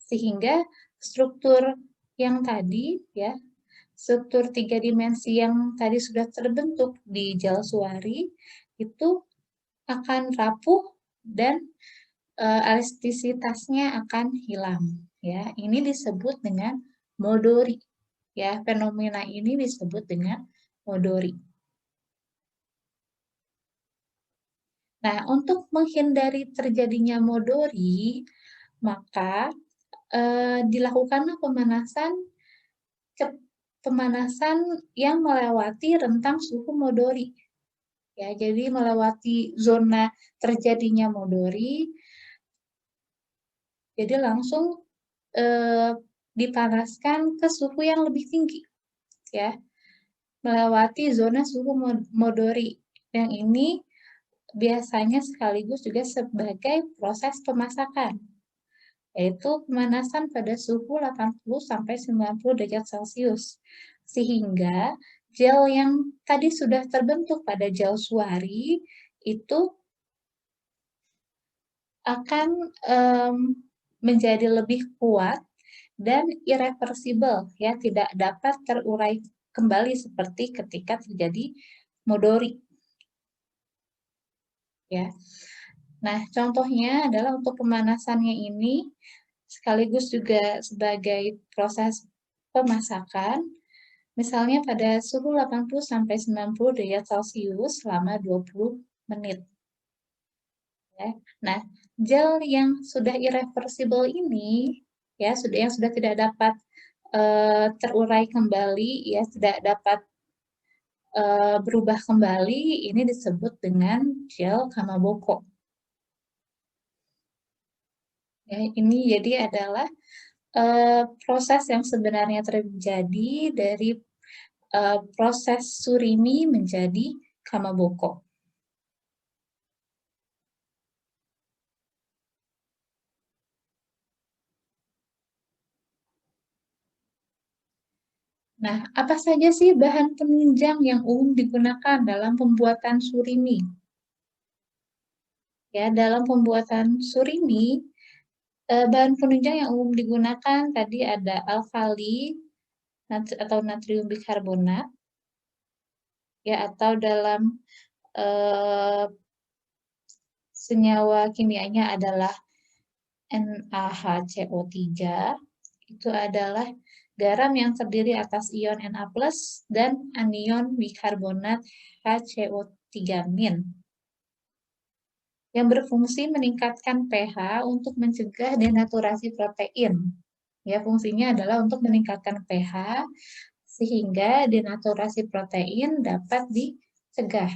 sehingga struktur yang tadi, ya, struktur 3 dimensi yang tadi sudah terbentuk di gel suari itu akan rapuh dan elastisitasnya akan hilang. Ya, ini disebut dengan modori. Ya, fenomena ini disebut dengan modori. Nah, untuk menghindari terjadinya modori, maka dilakukanlah pemanasan yang melewati rentang suhu modori. Ya, jadi melewati zona terjadinya modori, jadi langsung dipanaskan ke suhu yang lebih tinggi, ya, melewati zona suhu modori. Yang ini biasanya sekaligus juga sebagai proses pemasakan, yaitu pemanasan pada suhu 80-90 derajat Celcius. Sehingga gel yang tadi sudah terbentuk pada gel suari itu akan menjadi lebih kuat dan irreversible, ya, tidak dapat terurai kembali seperti ketika terjadi modori. Ya. Nah, contohnya adalah untuk pemanasannya ini sekaligus juga sebagai proses pemasakan, misalnya pada suhu 80-90 derajat Celcius selama 20 menit. Ya. Nah, gel yang sudah irreversible ini, ya, yang sudah tidak dapat terurai kembali, ya, tidak dapat berubah kembali, ini disebut dengan gel kamaboko. Ya, ini jadi adalah proses yang sebenarnya terjadi dari proses surimi menjadi kamaboko. Nah, apa saja sih bahan penunjang yang umum digunakan dalam pembuatan surimi? Ya, dalam pembuatan surimi, bahan penunjang yang umum digunakan tadi ada alkali atau natrium bikarbonat, ya, atau dalam senyawa kimianya adalah NaHCO3, itu adalah garam yang terdiri atas ion Na+ dan anion bikarbonat HCO3- yang berfungsi meningkatkan pH untuk mencegah denaturasi protein. Ya, fungsinya adalah untuk meningkatkan pH sehingga denaturasi protein dapat dicegah.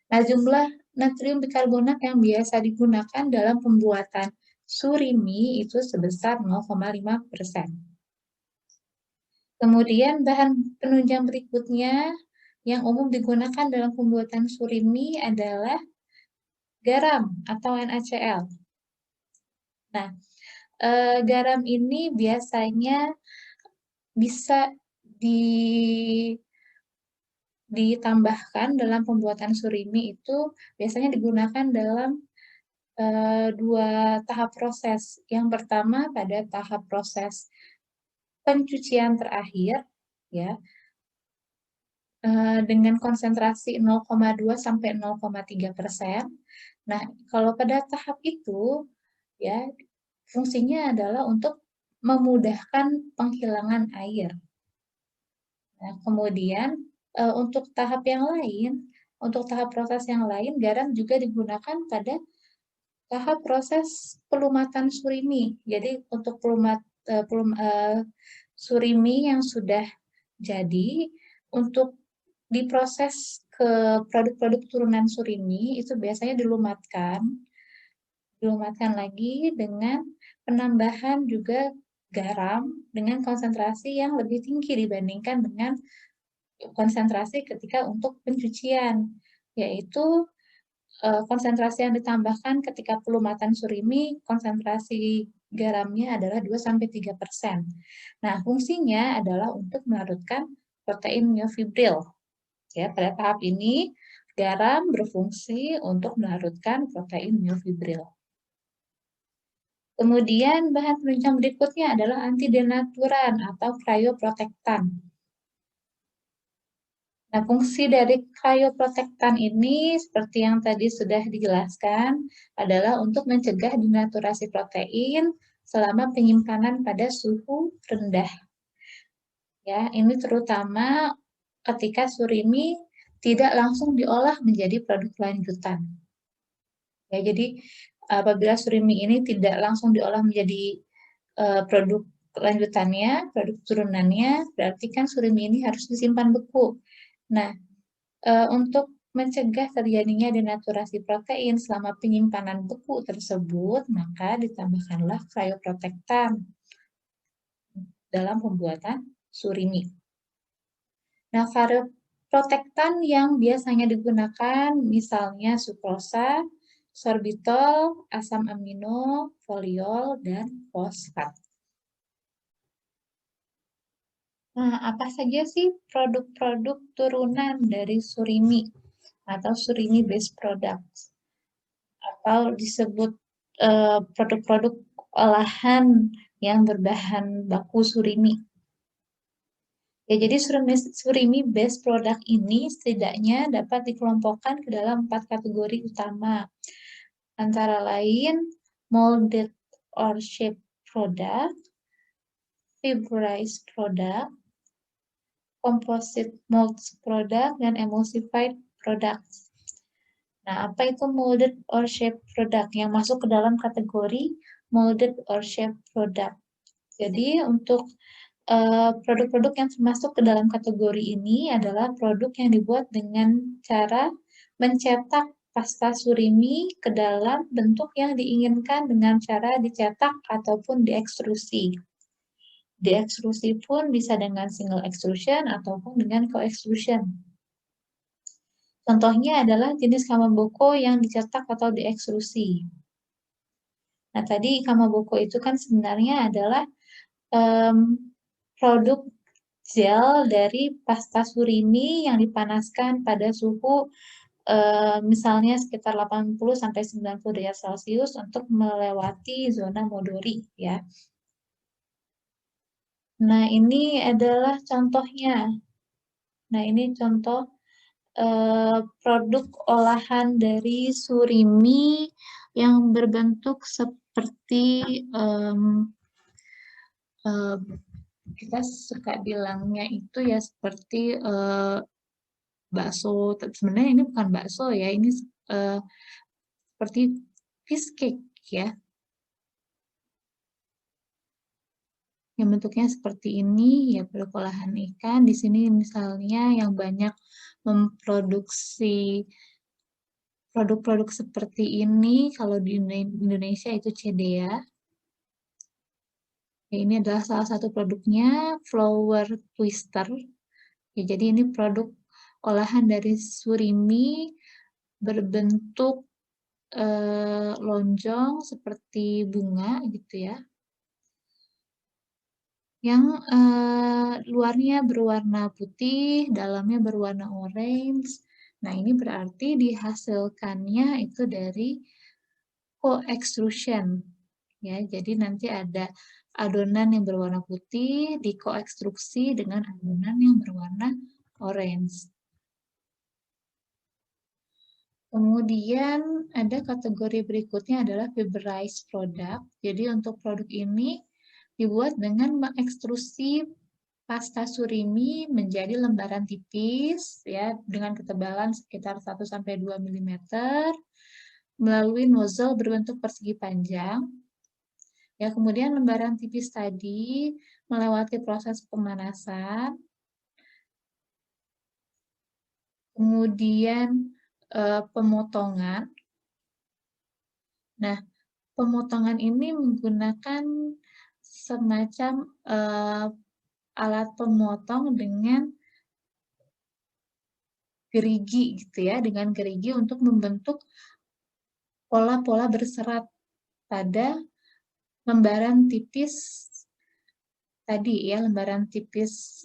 Nah, jumlah natrium bikarbonat yang biasa digunakan dalam pembuatan surimi itu sebesar 0,5%. Kemudian bahan penunjang berikutnya yang umum digunakan dalam pembuatan surimi adalah garam atau NaCl. Nah, garam ini biasanya bisa ditambahkan dalam pembuatan surimi itu biasanya digunakan dalam dua tahap proses. Yang pertama pada tahap proses pencucian terakhir, ya, dengan konsentrasi 0,2 sampai 0,3%. Nah, kalau pada tahap itu, ya, fungsinya adalah untuk memudahkan penghilangan air. Nah, kemudian untuk tahap yang lain, untuk tahap proses yang lain, garam juga digunakan pada tahap proses pelumatan surimi. Jadi untuk surimi yang sudah jadi, untuk diproses ke produk-produk turunan surimi itu biasanya dilumatkan lagi dengan penambahan juga garam dengan konsentrasi yang lebih tinggi dibandingkan dengan konsentrasi ketika untuk pencucian, yaitu konsentrasi yang ditambahkan ketika pelumatan surimi, konsentrasi garamnya adalah 2-3%. Nah, fungsinya adalah untuk melarutkan protein myofibril. Ya, pada tahap ini, garam berfungsi untuk melarutkan protein myofibril. Kemudian, bahan penunjang berikutnya adalah antidenaturan atau cryoprotectant. Nah, fungsi dari cryoprotectant ini, seperti yang tadi sudah dijelaskan, adalah untuk mencegah denaturasi protein selama penyimpanan pada suhu rendah. Ya, ini terutama ketika surimi tidak langsung diolah menjadi produk lanjutan. Ya, jadi apabila surimi ini tidak langsung diolah menjadi produk lanjutannya, produk turunannya, berarti kan surimi ini harus disimpan beku. Nah, untuk mencegah terjadinya denaturasi protein selama penyimpanan beku tersebut, maka ditambahkanlah cryoprotectant dalam pembuatan surimi. Nah, cryoprotectant yang biasanya digunakan misalnya sukrosa, sorbitol, asam amino, foliol, dan fosfat. Nah, apa saja sih produk-produk turunan dari surimi atau surimi based products? Atau disebut produk-produk olahan yang berbahan baku surimi. Ya, jadi surimi based product ini setidaknya dapat dikelompokkan ke dalam 4 kategori utama. Antara lain molded or shaped product, fiberized product, composite molds product, dan emulsified products. Nah, apa itu molded or shaped product? Yang masuk ke dalam kategori molded or shaped product. Jadi, untuk produk-produk yang termasuk ke dalam kategori ini adalah produk yang dibuat dengan cara mencetak pasta surimi ke dalam bentuk yang diinginkan dengan cara dicetak ataupun diekstrusi. Diekstrusi pun bisa dengan single extrusion ataupun dengan co-extrusion. Contohnya adalah jenis kamaboko yang dicetak atau diekstrusi. Nah, tadi kamaboko itu kan sebenarnya adalah produk gel dari pasta surimi yang dipanaskan pada suhu misalnya sekitar 80-90 derajat Celcius untuk melewati zona modori, ya. Nah, ini adalah contohnya. Nah, ini contoh produk olahan dari surimi yang berbentuk seperti kita suka bilangnya itu ya seperti bakso. Sebenarnya ini bukan bakso ya, ini seperti fish cake ya. Yang bentuknya seperti ini ya, produk olahan ikan. Di sini misalnya yang banyak memproduksi produk-produk seperti ini kalau di Indonesia itu CDA. Ya, ini adalah salah satu produknya, flower twister. Ya, jadi ini produk olahan dari surimi berbentuk lonjong seperti bunga gitu ya. Yang luarnya berwarna putih, dalamnya berwarna orange. Nah, ini berarti dihasilkannya itu dari co-extrusion. Ya, jadi nanti ada adonan yang berwarna putih dikoekstruksi dengan adonan yang berwarna orange. Kemudian ada kategori berikutnya adalah fiberized product. Jadi untuk produk ini dibuat dengan mengekstrusi pasta surimi menjadi lembaran tipis ya dengan ketebalan sekitar 1-2 mm melalui nozzle berbentuk persegi panjang. Ya, kemudian lembaran tipis tadi melewati proses pemanasan kemudian pemotongan. Nah, pemotongan ini menggunakan semacam alat pemotong dengan gerigi gitu ya, dengan gerigi untuk membentuk pola-pola berserat pada lembaran tipis tadi ya, lembaran tipis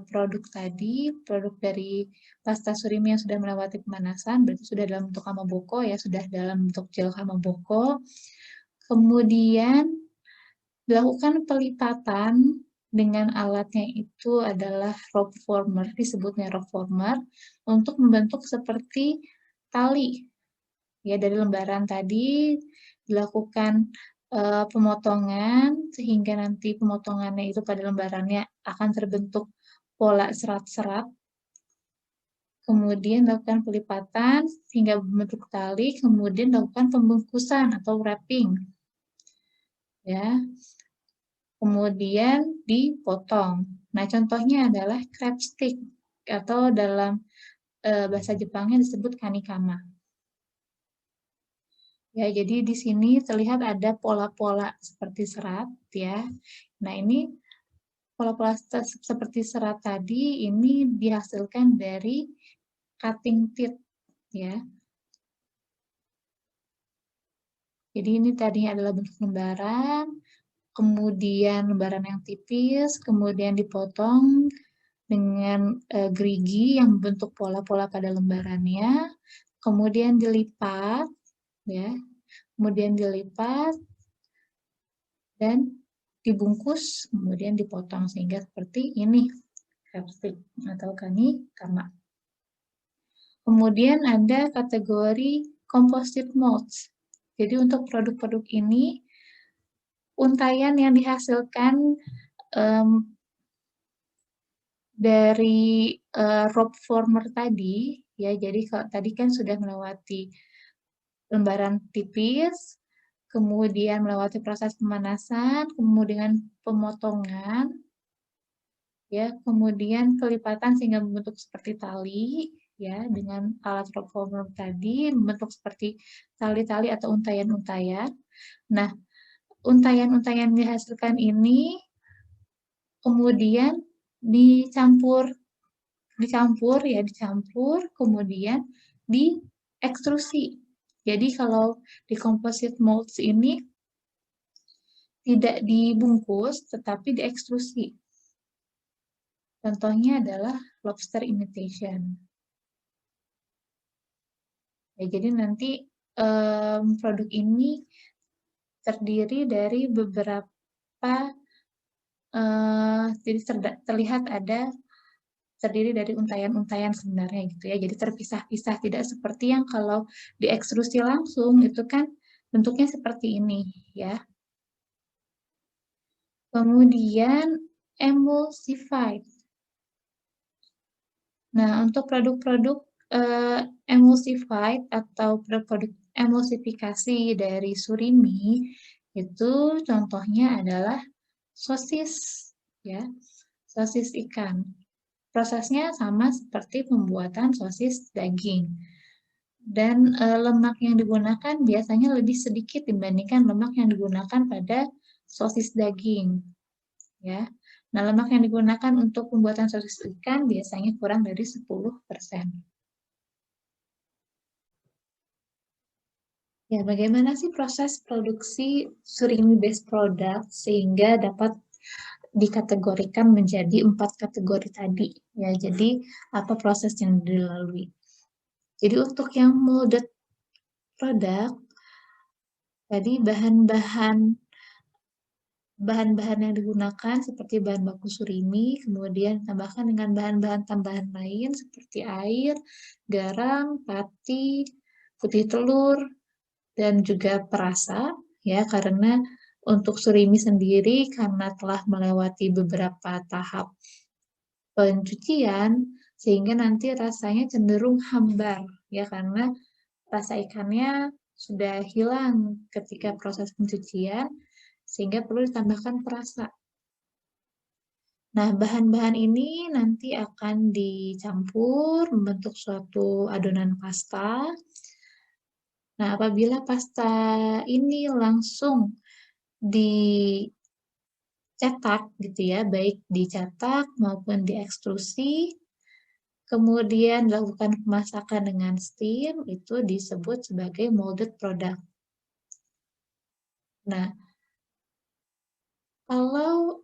produk tadi, produk dari pasta surimi yang sudah melewati pemanasan, berarti sudah dalam bentuk kamaboko ya, sudah dalam bentuk gel kamaboko. Kemudian dilakukan pelipatan dengan alatnya itu adalah rope former, disebutnya rope former, untuk membentuk seperti tali. Ya, dari lembaran tadi dilakukan pemotongan, sehingga nanti pemotongannya itu pada lembarannya akan terbentuk pola serat-serat. Kemudian dilakukan pelipatan hingga membentuk tali, kemudian dilakukan pembungkusan atau wrapping. Ya, kemudian dipotong. Nah, contohnya adalah crab stick atau dalam bahasa Jepangnya disebut kanikama. Ya, jadi di sini terlihat ada pola-pola seperti serat ya. Nah, ini pola-pola seperti serat tadi ini dihasilkan dari cutting teeth ya. Jadi ini tadinya adalah bentuk lembaran, kemudian lembaran yang tipis, kemudian dipotong dengan gerigi yang membentuk pola-pola pada lembarannya, kemudian dilipat, ya, kemudian dilipat dan dibungkus, kemudian dipotong sehingga seperti ini, chapstick atau kanikama. Kemudian ada kategori composite molds. Jadi untuk produk-produk ini, untayan yang dihasilkan dari rope former tadi, ya, jadi kalau tadi kan sudah melewati lembaran tipis, kemudian melewati proses pemanasan, kemudian pemotongan, ya, kemudian pelipatan sehingga membentuk seperti tali, ya, dengan alat rope former tadi membentuk seperti tali-tali atau untayan-untayan. Nah, untayan-untayan dihasilkan ini kemudian dicampur, kemudian diekstrusi. Jadi kalau di composite molds ini tidak dibungkus, tetapi diekstrusi. Contohnya adalah lobster imitation. Ya, jadi nanti produk ini terdiri dari beberapa, jadi terlihat ada terdiri dari untayan-untayan sebenarnya gitu ya. Jadi terpisah-pisah, tidak seperti yang kalau diekstrusi langsung itu kan bentuknya seperti ini ya. Kemudian emulsified. Nah, untuk produk-produk emulsified atau produk-produk emulsifikasi dari surimi itu contohnya adalah sosis ya, sosis ikan. Prosesnya sama seperti pembuatan sosis daging. Dan lemak yang digunakan biasanya lebih sedikit dibandingkan lemak yang digunakan pada sosis daging. Ya. Nah, lemak yang digunakan untuk pembuatan sosis ikan biasanya kurang dari 10%. Ya, bagaimana sih proses produksi surimi based product sehingga dapat dikategorikan menjadi 4 kategori tadi ya. Jadi apa proses yang dilalui? Jadi untuk yang molded product tadi bahan-bahan yang digunakan seperti bahan baku surimi, kemudian tambahkan dengan bahan-bahan tambahan lain seperti air, garam, pati, putih telur, dan juga perasa ya, karena untuk surimi sendiri karena telah melewati beberapa tahap pencucian sehingga nanti rasanya cenderung hambar ya, karena rasa ikannya sudah hilang ketika proses pencucian sehingga perlu ditambahkan perasa. Nah, bahan-bahan ini nanti akan dicampur membentuk suatu adonan pasta. Nah, apabila pasta ini langsung dicetak gitu ya, baik dicetak maupun diekstrusi, kemudian dilakukan pemasakan dengan steam, itu disebut sebagai molded product. Nah, kalau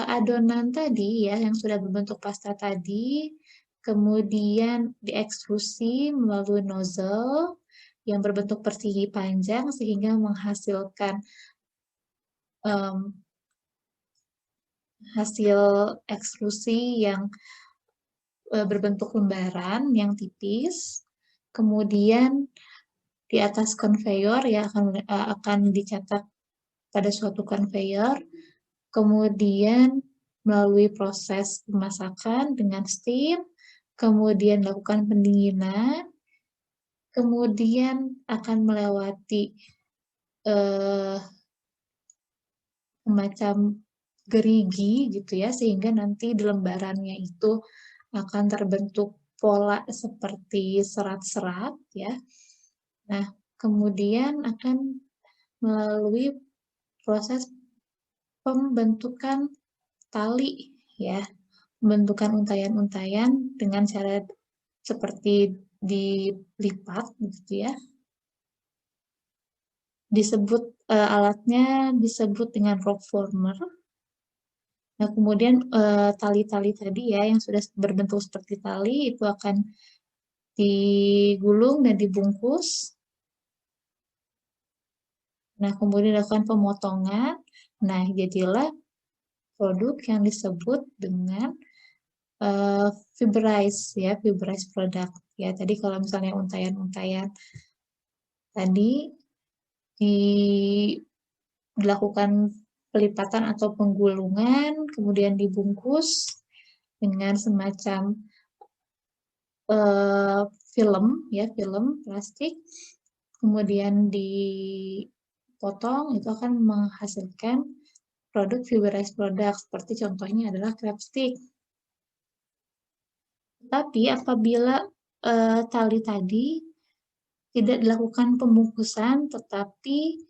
adonan tadi ya, yang sudah berbentuk pasta tadi, kemudian diekstrusi melalui nozzle yang berbentuk persegi panjang sehingga menghasilkan hasil ekstrusi yang berbentuk lembaran yang tipis, kemudian di atas konveyor ya akan dicetak pada suatu konveyor, kemudian melalui proses pemasakan dengan steam, kemudian lakukan pendinginan, kemudian akan melewati semacam gerigi gitu ya, sehingga nanti di lembarannya itu akan terbentuk pola seperti serat-serat ya. Nah, kemudian akan melalui proses pembentukan tali ya, pembentukan untayan-untayan dengan cara seperti dilipat gitu ya. Alatnya disebut dengan rope former. Nah, kemudian tali-tali tadi ya yang sudah berbentuk seperti tali itu akan digulung dan dibungkus. Nah, kemudian dilakukan pemotongan. Nah, jadilah produk yang disebut dengan fiberized ya, fiberized product. Ya, tadi kalau misalnya untayan-untayan tadi dilakukan pelipatan atau penggulungan, kemudian dibungkus dengan semacam film ya, film plastik, kemudian dipotong, itu akan menghasilkan produk fiberized product, seperti contohnya adalah crab stick. Tapi apabila tali tadi tidak dilakukan pembungkusan, tetapi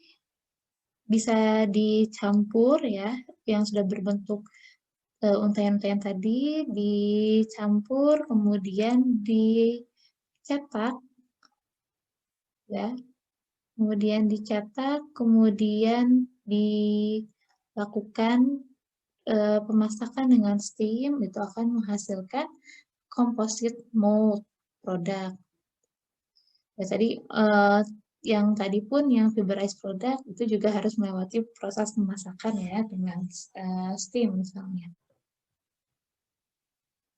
bisa dicampur ya, yang sudah berbentuk untayan-untayan tadi, dicampur, kemudian dicetak, ya, kemudian dicetak, kemudian dilakukan pemasakan dengan steam, itu akan menghasilkan composite mold product. Ya, tadi yang tadi pun yang fiberized product itu juga harus melewati proses pemasakan ya dengan steam misalnya.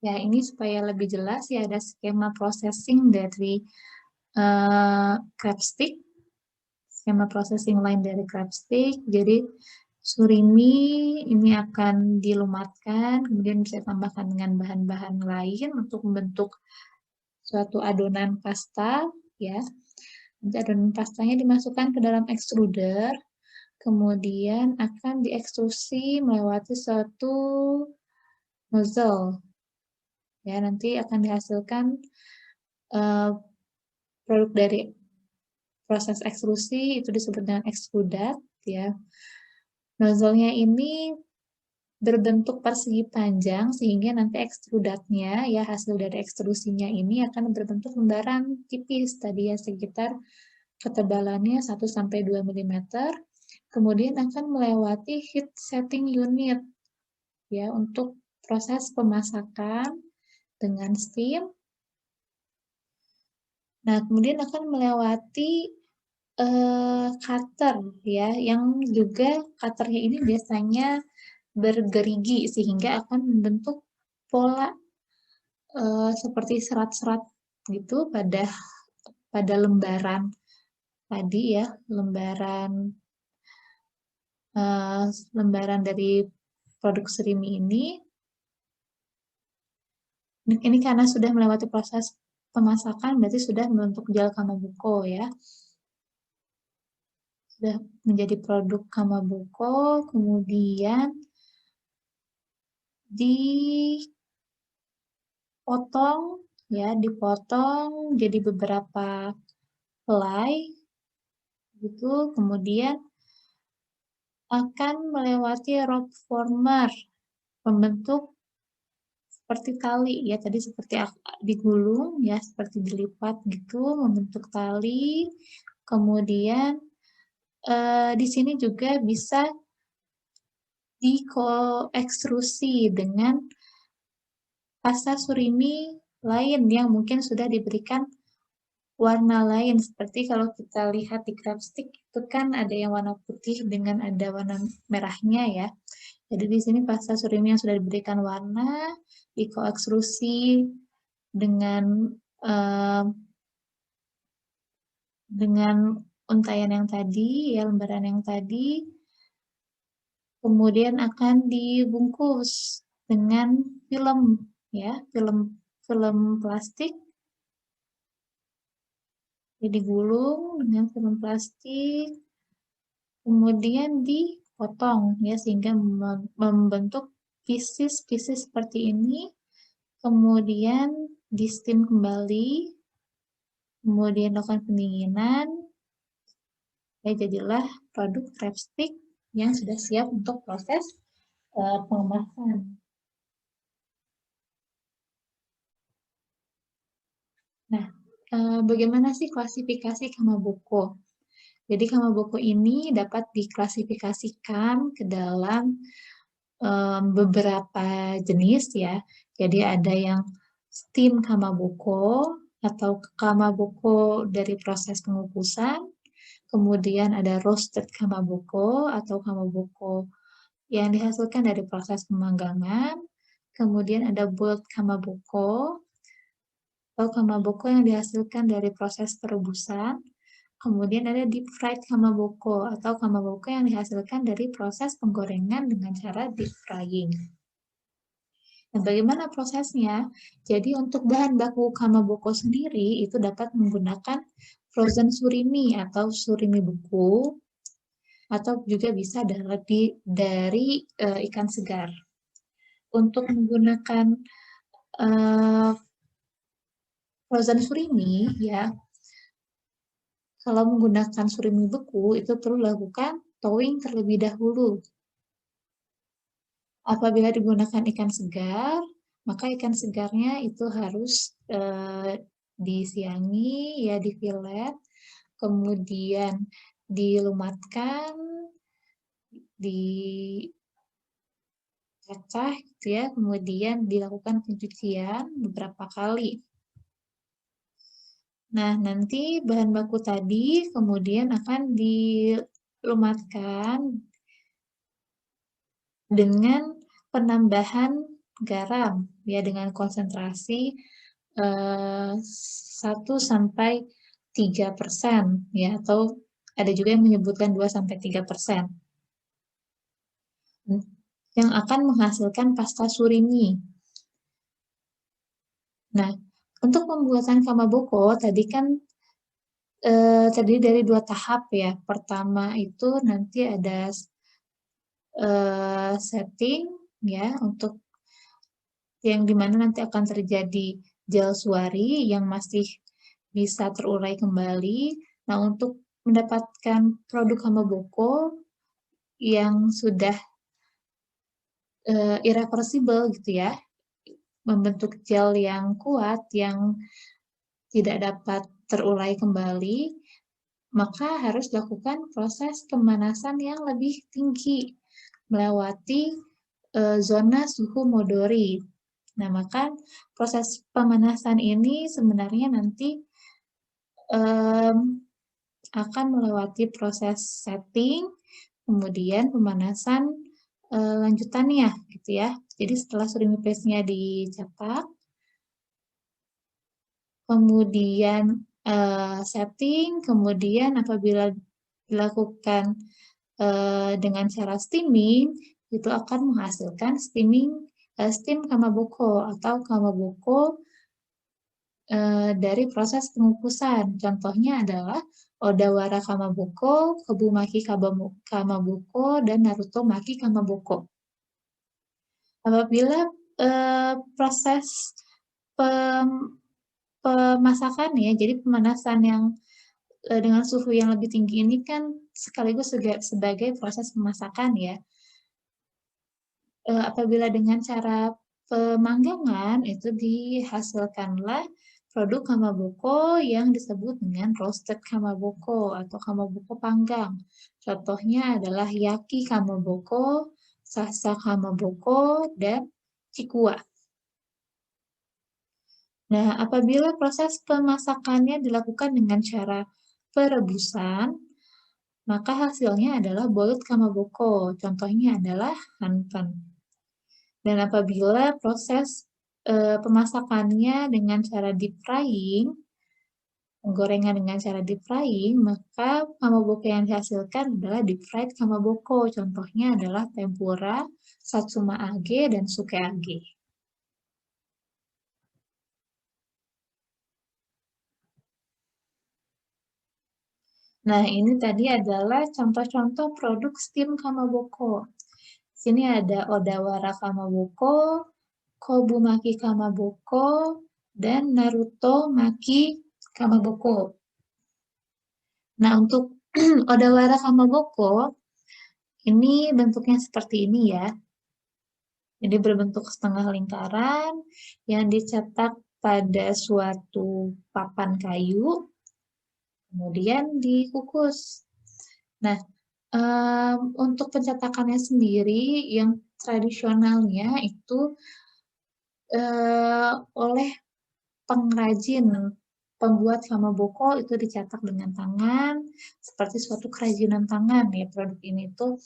Ya, ini supaya lebih jelas ya ada skema processing dari crab stick, skema processing lain dari crab stick. Jadi surimi ini akan dilumatkan, kemudian bisa ditambahkan dengan bahan-bahan lain untuk membentuk suatu adonan pasta ya. Nanti adonan pastanya dimasukkan ke dalam extruder, kemudian akan diekstrusi melewati suatu nozzle. Ya, nanti akan dihasilkan produk dari proses ekstrusi itu disebut dengan ekstrudat ya. Nozzle-nya ini berbentuk persegi panjang sehingga nanti ekstrudatnya ya hasil dari ekstrusinya ini akan berbentuk lembaran tipis tadi ya sekitar ketebalannya 1-2 mm. Kemudian akan melewati heat setting unit ya untuk proses pemasakan dengan steam. Nah, kemudian akan melewati cutter ya, yang juga cutternya ini biasanya bergerigi sehingga akan membentuk pola seperti serat-serat gitu pada lembaran tadi ya, lembaran dari produk surimi ini. Ini karena sudah melewati proses pemasakan, berarti sudah membentuk gel kamaboko ya. Sudah menjadi produk kamaboko, kemudian dipotong jadi beberapa helai gitu, kemudian akan melewati rope former, membentuk seperti tali ya, tadi seperti digulung ya, seperti dilipat gitu, membentuk tali. Kemudian di sini juga bisa dikoekstrusi dengan pasta surimi lain yang mungkin sudah diberikan warna lain, seperti kalau kita lihat di crab stick itu kan ada yang warna putih dengan ada warna merahnya ya. Jadi di sini pasta surimi yang sudah diberikan warna dikoekstrusi dengan dengan untaian yang tadi, ya lembaran yang tadi, kemudian akan dibungkus dengan film, ya, film plastik, jadi digulung dengan film plastik, kemudian dipotong, ya, sehingga membentuk pieces-pieces seperti ini, kemudian di steam kembali, kemudian lakukan pendinginan, ya jadilah produk crab stick yang sudah siap untuk proses pengemasan. Nah, bagaimana sih klasifikasi kamaboko? Jadi kamaboko ini dapat diklasifikasikan ke dalam beberapa jenis ya. Jadi ada yang steam kamaboko atau kamaboko dari proses pengukusan, kemudian ada roasted kamaboko atau kamaboko yang dihasilkan dari proses pemanggangan, kemudian ada boiled kamaboko atau kamaboko yang dihasilkan dari proses perebusan, kemudian ada deep fried kamaboko atau kamaboko yang dihasilkan dari proses penggorengan dengan cara deep frying. Nah, bagaimana prosesnya? Jadi untuk bahan baku kamaboko sendiri itu dapat menggunakan frozen surimi atau surimi beku, atau juga bisa dari ikan segar. Untuk menggunakan frozen surimi, ya, kalau menggunakan surimi beku itu perlu dilakukan thawing terlebih dahulu. Apabila digunakan ikan segar, maka ikan segarnya itu harus disiangi, ya, difilet, kemudian dilumatkan, dicacah gitu ya, kemudian dilakukan pencucian beberapa kali. Nah, nanti bahan baku tadi kemudian akan dilumatkan dengan penambahan garam ya, dengan konsentrasi 1-3% ya, atau ada juga yang menyebutkan 2-3%, yang akan menghasilkan pasta surimi. Nah, untuk pembuatan kamaboko tadi kan terdiri dari 2 tahap ya. Pertama itu nanti ada setting ya, untuk yang dimana nanti akan terjadi gel suari yang masih bisa terurai kembali. Nah, untuk mendapatkan produk kamaboko yang sudah irreversible gitu ya, membentuk gel yang kuat yang tidak dapat terurai kembali, maka harus dilakukan proses pemanasan yang lebih tinggi melewati zona suhu Modori. Nah, maka proses pemanasan ini sebenarnya nanti akan melewati proses setting, kemudian pemanasan lanjutannya gitu ya. Jadi setelah surimi paste-nya dicetak, kemudian setting, kemudian apabila dilakukan dengan cara steaming, itu akan menghasilkan steam kamaboko atau kamaboko dari proses pengukusan. Contohnya adalah Odawara kamaboko, Kobumaki kamaboko, dan Naruto maki kamaboko. Apabila, proses pem pemasakan ya, jadi pemanasan yang, dengan suhu yang lebih tinggi ini kan sekaligus sebagai proses pemasakan ya. Apabila dengan cara pemanggangan itu dihasilkanlah produk kamaboko yang disebut dengan roasted kamaboko atau kamaboko panggang. Contohnya adalah yaki kamaboko, sasa kamaboko, dan chikua. Nah, apabila proses pemasakannya dilakukan dengan cara perebusan, maka hasilnya adalah boiled kamaboko. Contohnya adalah hanpan. Dan apabila proses pemasakannya dengan cara deep frying, penggorengan dengan cara deep frying, maka kamaboko yang dihasilkan adalah deep fried kamaboko. Contohnya adalah tempura, satsuma age, dan suke age. Nah, ini tadi adalah contoh-contoh produk steam kamaboko. Sini ada Odawara kamaboko, Kobumaki kamaboko, dan Naruto maki kamaboko. Nah, untuk Odawara kamaboko, ini bentuknya seperti ini ya. Jadi berbentuk setengah lingkaran yang dicetak pada suatu papan kayu, kemudian dikukus. Nah, untuk pencetakannya sendiri yang tradisionalnya itu oleh pengrajin, pembuat kamaboko itu dicetak dengan tangan, seperti suatu kerajinan tangan ya. Produk ini tuh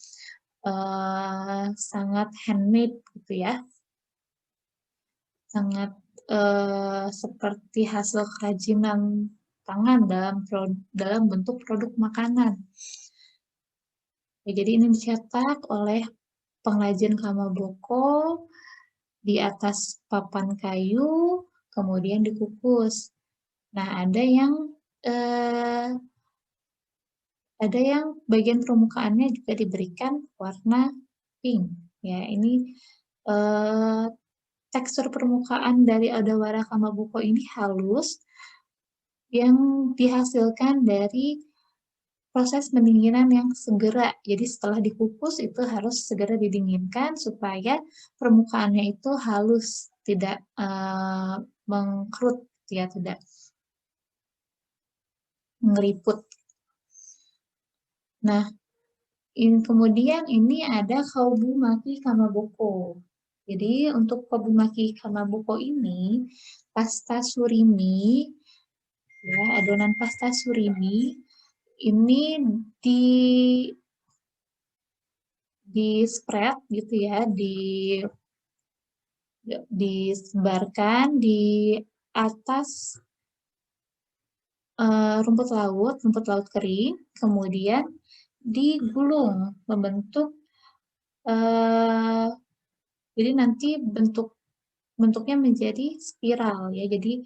sangat handmade gitu ya, sangat seperti hasil kerajinan tangan dalam bentuk produk makanan. Ya, jadi ini dicetak oleh pengrajin kamaboko di atas papan kayu, kemudian dikukus. Nah, ada yang bagian permukaannya juga diberikan warna pink. Ya, ini tekstur permukaan dari Odawara kamaboko ini halus yang dihasilkan dari proses pendinginan yang segera. Jadi setelah dikukus itu harus segera didinginkan supaya permukaannya itu halus, tidak mengkerut, ya, tidak mengeriput. Nah, kemudian ini ada Kobumaki kamaboko. Jadi untuk Kobumaki kamaboko ini pasta surimi, ya, adonan pasta surimi ini di spread gitu ya, disebarkan di atas rumput laut kering, kemudian digulung membentuk jadi nanti bentuknya menjadi spiral ya. Jadi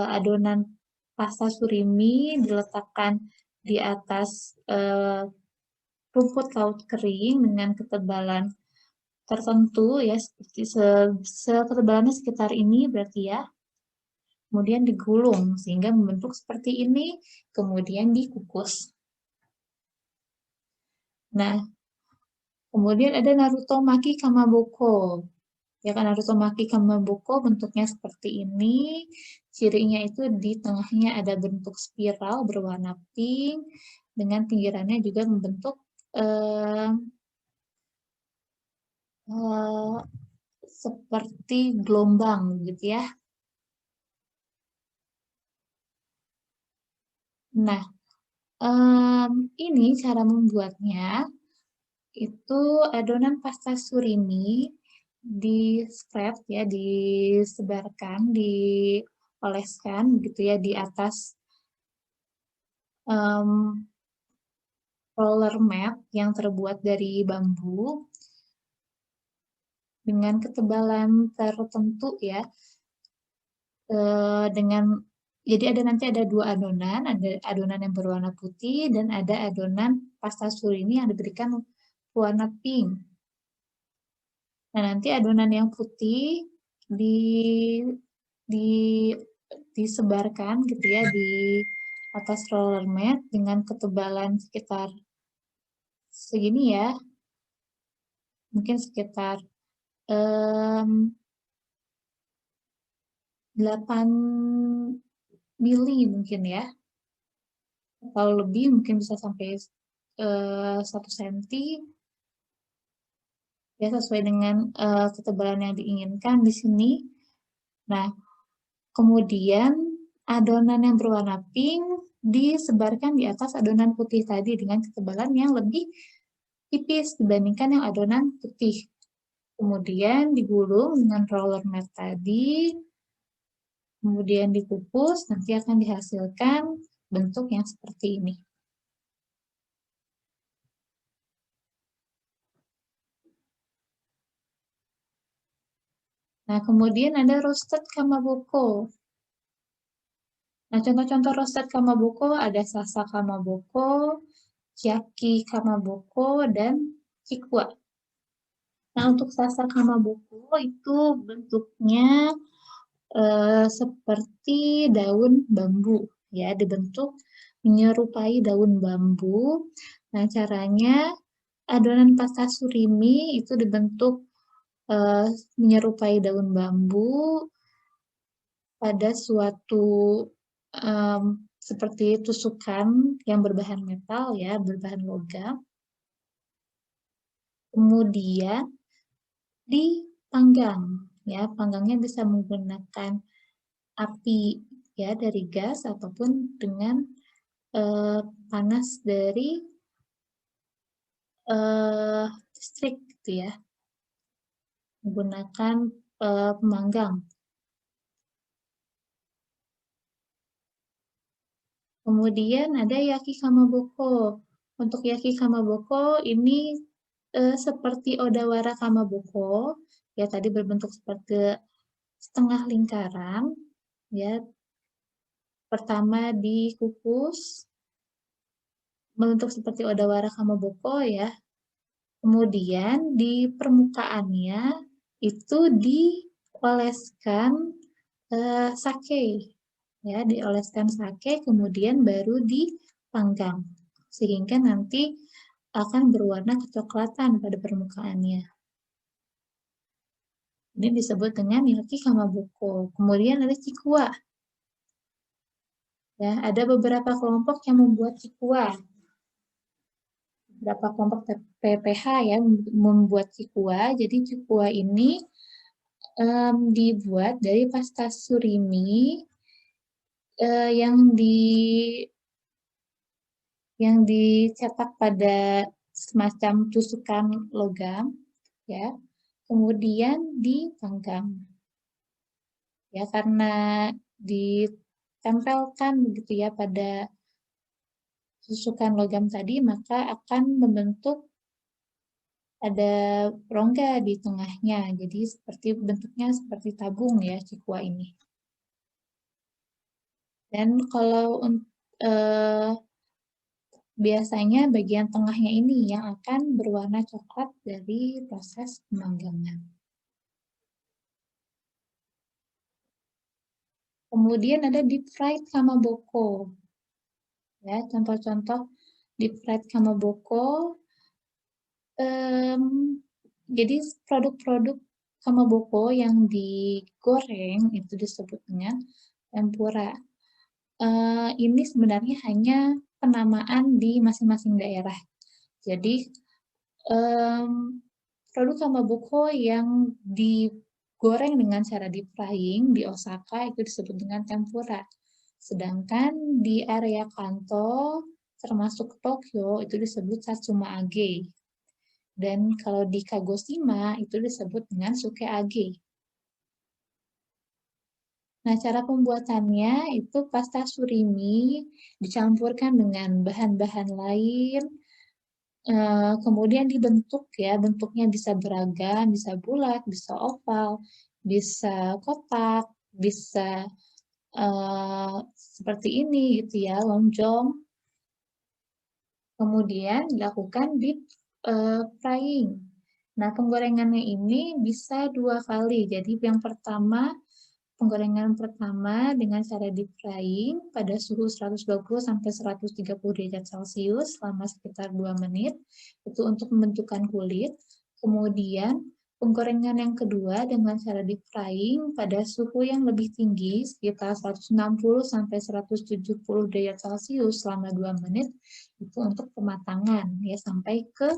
adonan pasta surimi diletakkan di atas rumput laut kering dengan ketebalan tertentu ya, seperti ketebalannya sekitar ini berarti ya. Kemudian digulung sehingga membentuk seperti ini, kemudian dikukus. Nah, kemudian ada Naruto maki kamaboko. Ya kan, Naruto maki kamaboko bentuknya seperti ini. Cirinya itu di tengahnya ada bentuk spiral berwarna pink, dengan pinggirannya juga membentuk seperti gelombang gitu ya. Nah, ini cara membuatnya. Itu adonan pasta surimi di spread ya, disebarkan, dioleskan gitu ya di atas roller mat yang terbuat dari bambu dengan ketebalan tertentu ya, jadi nanti ada dua adonan, ada adonan yang berwarna putih dan ada adonan pasta surimi yang diberikan warna pink. Nah, nanti adonan yang putih di disebarkan gitu ya di atas roller mat dengan ketebalan sekitar segini ya, mungkin sekitar 8 mili mungkin ya, kalau lebih mungkin bisa sampai 1 senti ya, sesuai dengan ketebalan yang diinginkan di sini. Nah, kemudian adonan yang berwarna pink disebarkan di atas adonan putih tadi dengan ketebalan yang lebih tipis dibandingkan yang adonan putih. Kemudian digulung dengan roller mat tadi, kemudian dikukus, nanti akan dihasilkan bentuk yang seperti ini. Nah, kemudian ada roasted kamaboko. Nah, contoh-contoh roasted kamaboko ada sasa kamaboko, yaki kamaboko, dan cikwa. Nah, untuk sasa kamaboko itu bentuknya seperti daun bambu, ya, dibentuk menyerupai daun bambu. Nah, caranya adonan pasta surimi itu dibentuk menyerupai daun bambu pada suatu seperti tusukan yang berbahan metal ya, berbahan logam. Kemudian dipanggang ya, panggangnya bisa menggunakan api ya dari gas ataupun dengan panas dari listrik gitu ya, menggunakan pemanggang. Kemudian ada yaki kamaboko. Untuk yaki kamaboko ini seperti odawara kamaboko, ya tadi berbentuk seperti setengah lingkaran, ya. Pertama dikukus, membentuk seperti odawara kamaboko ya. Kemudian di permukaannya itu dioleskan sake, ya, dioleskan sake, kemudian baru dipanggang sehingga nanti akan berwarna kecoklatan pada permukaannya. Ini disebut dengan yaki kamaboko. Kemudian ada cikwa. Ya, ada beberapa kelompok yang membuat cikwa. Beberapa kelompok PPH ya membuat cikwa. Jadi cikwa ini dibuat dari pasta surimi yang dicetak pada semacam tusukan logam, ya, kemudian dipanggang, ya, karena ditempelkan begitu ya pada tusukan logam tadi, maka akan membentuk ada rongga di tengahnya, jadi seperti bentuknya seperti tabung ya cikwa ini. Dan kalau biasanya bagian tengahnya ini yang akan berwarna coklat dari proses pemanggangan. Kemudian ada deep fried kamaboko. Ya, contoh-contoh deep fried kamaboko. Jadi produk-produk kamaboko yang digoreng itu disebut dengan tempura. Ini sebenarnya hanya penamaan di masing-masing daerah. Jadi produk kamaboko yang digoreng dengan cara deep frying di Osaka itu disebut dengan tempura. Sedangkan di area Kanto, termasuk Tokyo, itu disebut Satsuma-age. Dan kalau di Kagoshima, itu disebut dengan Suke-age. Nah, cara pembuatannya itu pasta surimi dicampurkan dengan bahan-bahan lain, kemudian dibentuk ya, bentuknya bisa beragam, bisa bulat, bisa oval, bisa kotak, bisa seperti ini gitu ya, lonjong. Kemudian dilakukan deep frying. Nah, penggorengannya ini bisa 2 kali. Jadi yang pertama, penggorengan pertama dengan cara deep frying pada suhu 120 sampai 130 derajat Celcius selama sekitar 2 menit, itu untuk pembentukan kulit. Kemudian penggorengan yang kedua dengan cara deep frying pada suhu yang lebih tinggi sekitar 160 sampai 170 derajat Celcius selama 2 menit, itu untuk pematangan ya sampai ke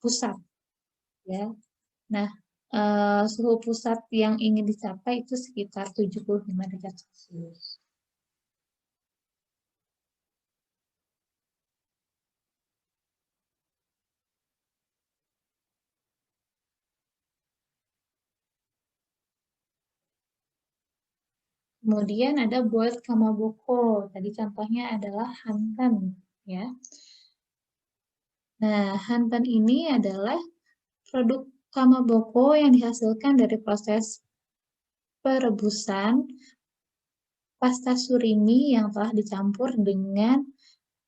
pusat ya. Nah, suhu pusat yang ingin dicapai itu sekitar 75 derajat Celcius. Kemudian ada boiled kamaboko. Tadi contohnya adalah hantan, ya. Nah, hantan ini adalah produk kamaboko yang dihasilkan dari proses perebusan pasta surimi yang telah dicampur dengan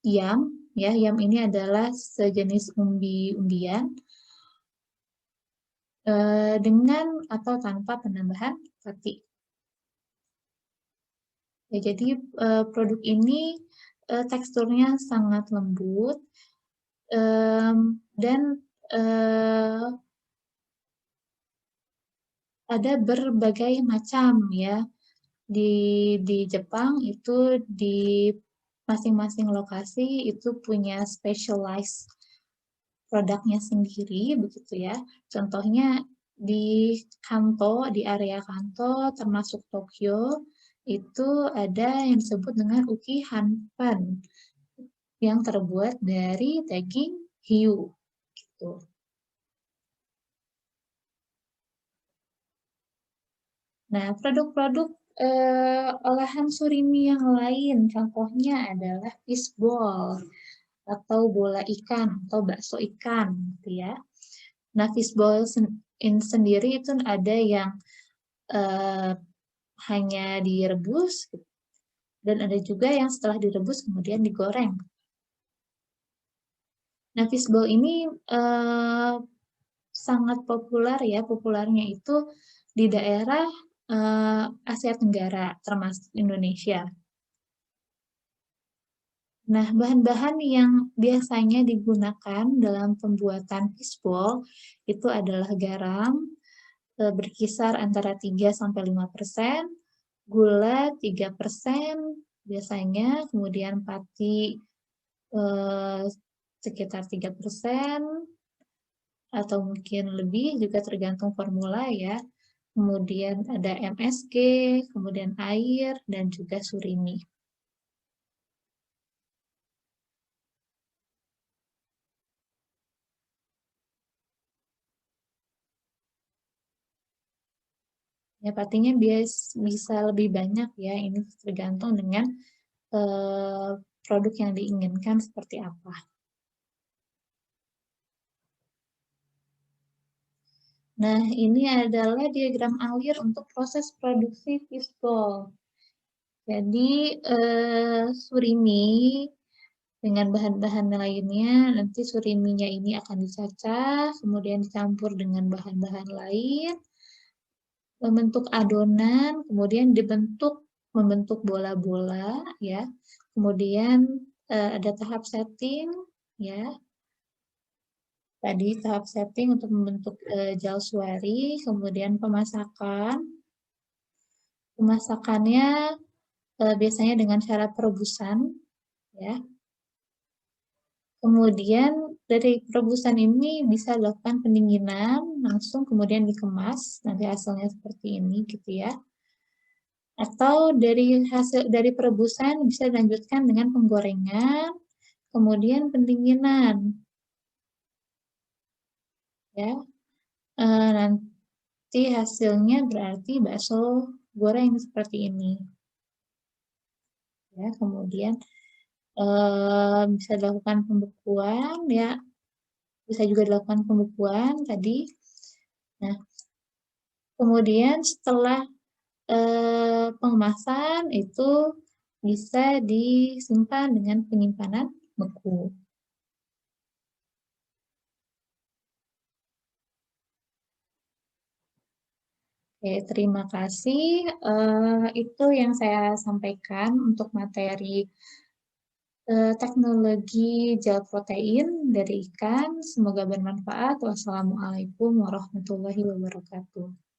yam, ya. Yam ini adalah sejenis umbi-umbian dengan atau tanpa penambahan roti. Ya, jadi produk ini teksturnya sangat lembut dan ada berbagai macam ya di Jepang itu di masing-masing lokasi itu punya specialized produknya sendiri begitu ya. Contohnya di Kanto, di area Kanto termasuk Tokyo itu ada yang disebut dengan uki hanpan yang terbuat dari daging hiu gitu. Nah, produk-produk olahan surimi yang lain contohnya adalah fishball atau bola ikan atau bakso ikan gitu ya. Nah, fishball sendiri itu ada yang hanya direbus dan ada juga yang setelah direbus kemudian digoreng. Nah, fishball ini sangat populer ya, populernya itu di daerah Asia Tenggara termasuk Indonesia. Nah, bahan-bahan yang biasanya digunakan dalam pembuatan fishball itu adalah garam berkisar antara 3-5%, gula 3% biasanya, kemudian pati sekitar 3%, atau mungkin lebih juga tergantung formula ya. Kemudian ada MSG, kemudian air, dan juga surimi. Ya, patinya bisa lebih banyak ya, ini tergantung dengan produk yang diinginkan seperti apa. Nah, ini adalah diagram alir untuk proses produksi fishball. Jadi, surimi dengan bahan-bahan lainnya, nanti suriminya ini akan dicacah, kemudian dicampur dengan bahan-bahan lain, membentuk adonan, kemudian membentuk bola-bola, ya. Kemudian ada tahap setting, ya. Tadi tahap setting untuk membentuk jalswari, kemudian pemasakan. Pemasakannya biasanya dengan cara perebusan, ya. Kemudian dari perebusan ini bisa dilakukan pendinginan langsung kemudian dikemas, nanti hasilnya seperti ini gitu ya. Atau dari perebusan bisa dilanjutkan dengan penggorengan, kemudian pendinginan. Ya. Nanti hasilnya berarti bakso goreng seperti ini. Ya, kemudian bisa dilakukan pembekuan ya. Bisa juga dilakukan pembekuan tadi. Nah, kemudian setelah pengemasan itu bisa disimpan dengan penyimpanan beku. Oke, terima kasih. Itu yang saya sampaikan untuk materi teknologi gel protein dari ikan. Semoga bermanfaat. Wassalamualaikum warahmatullahi wabarakatuh.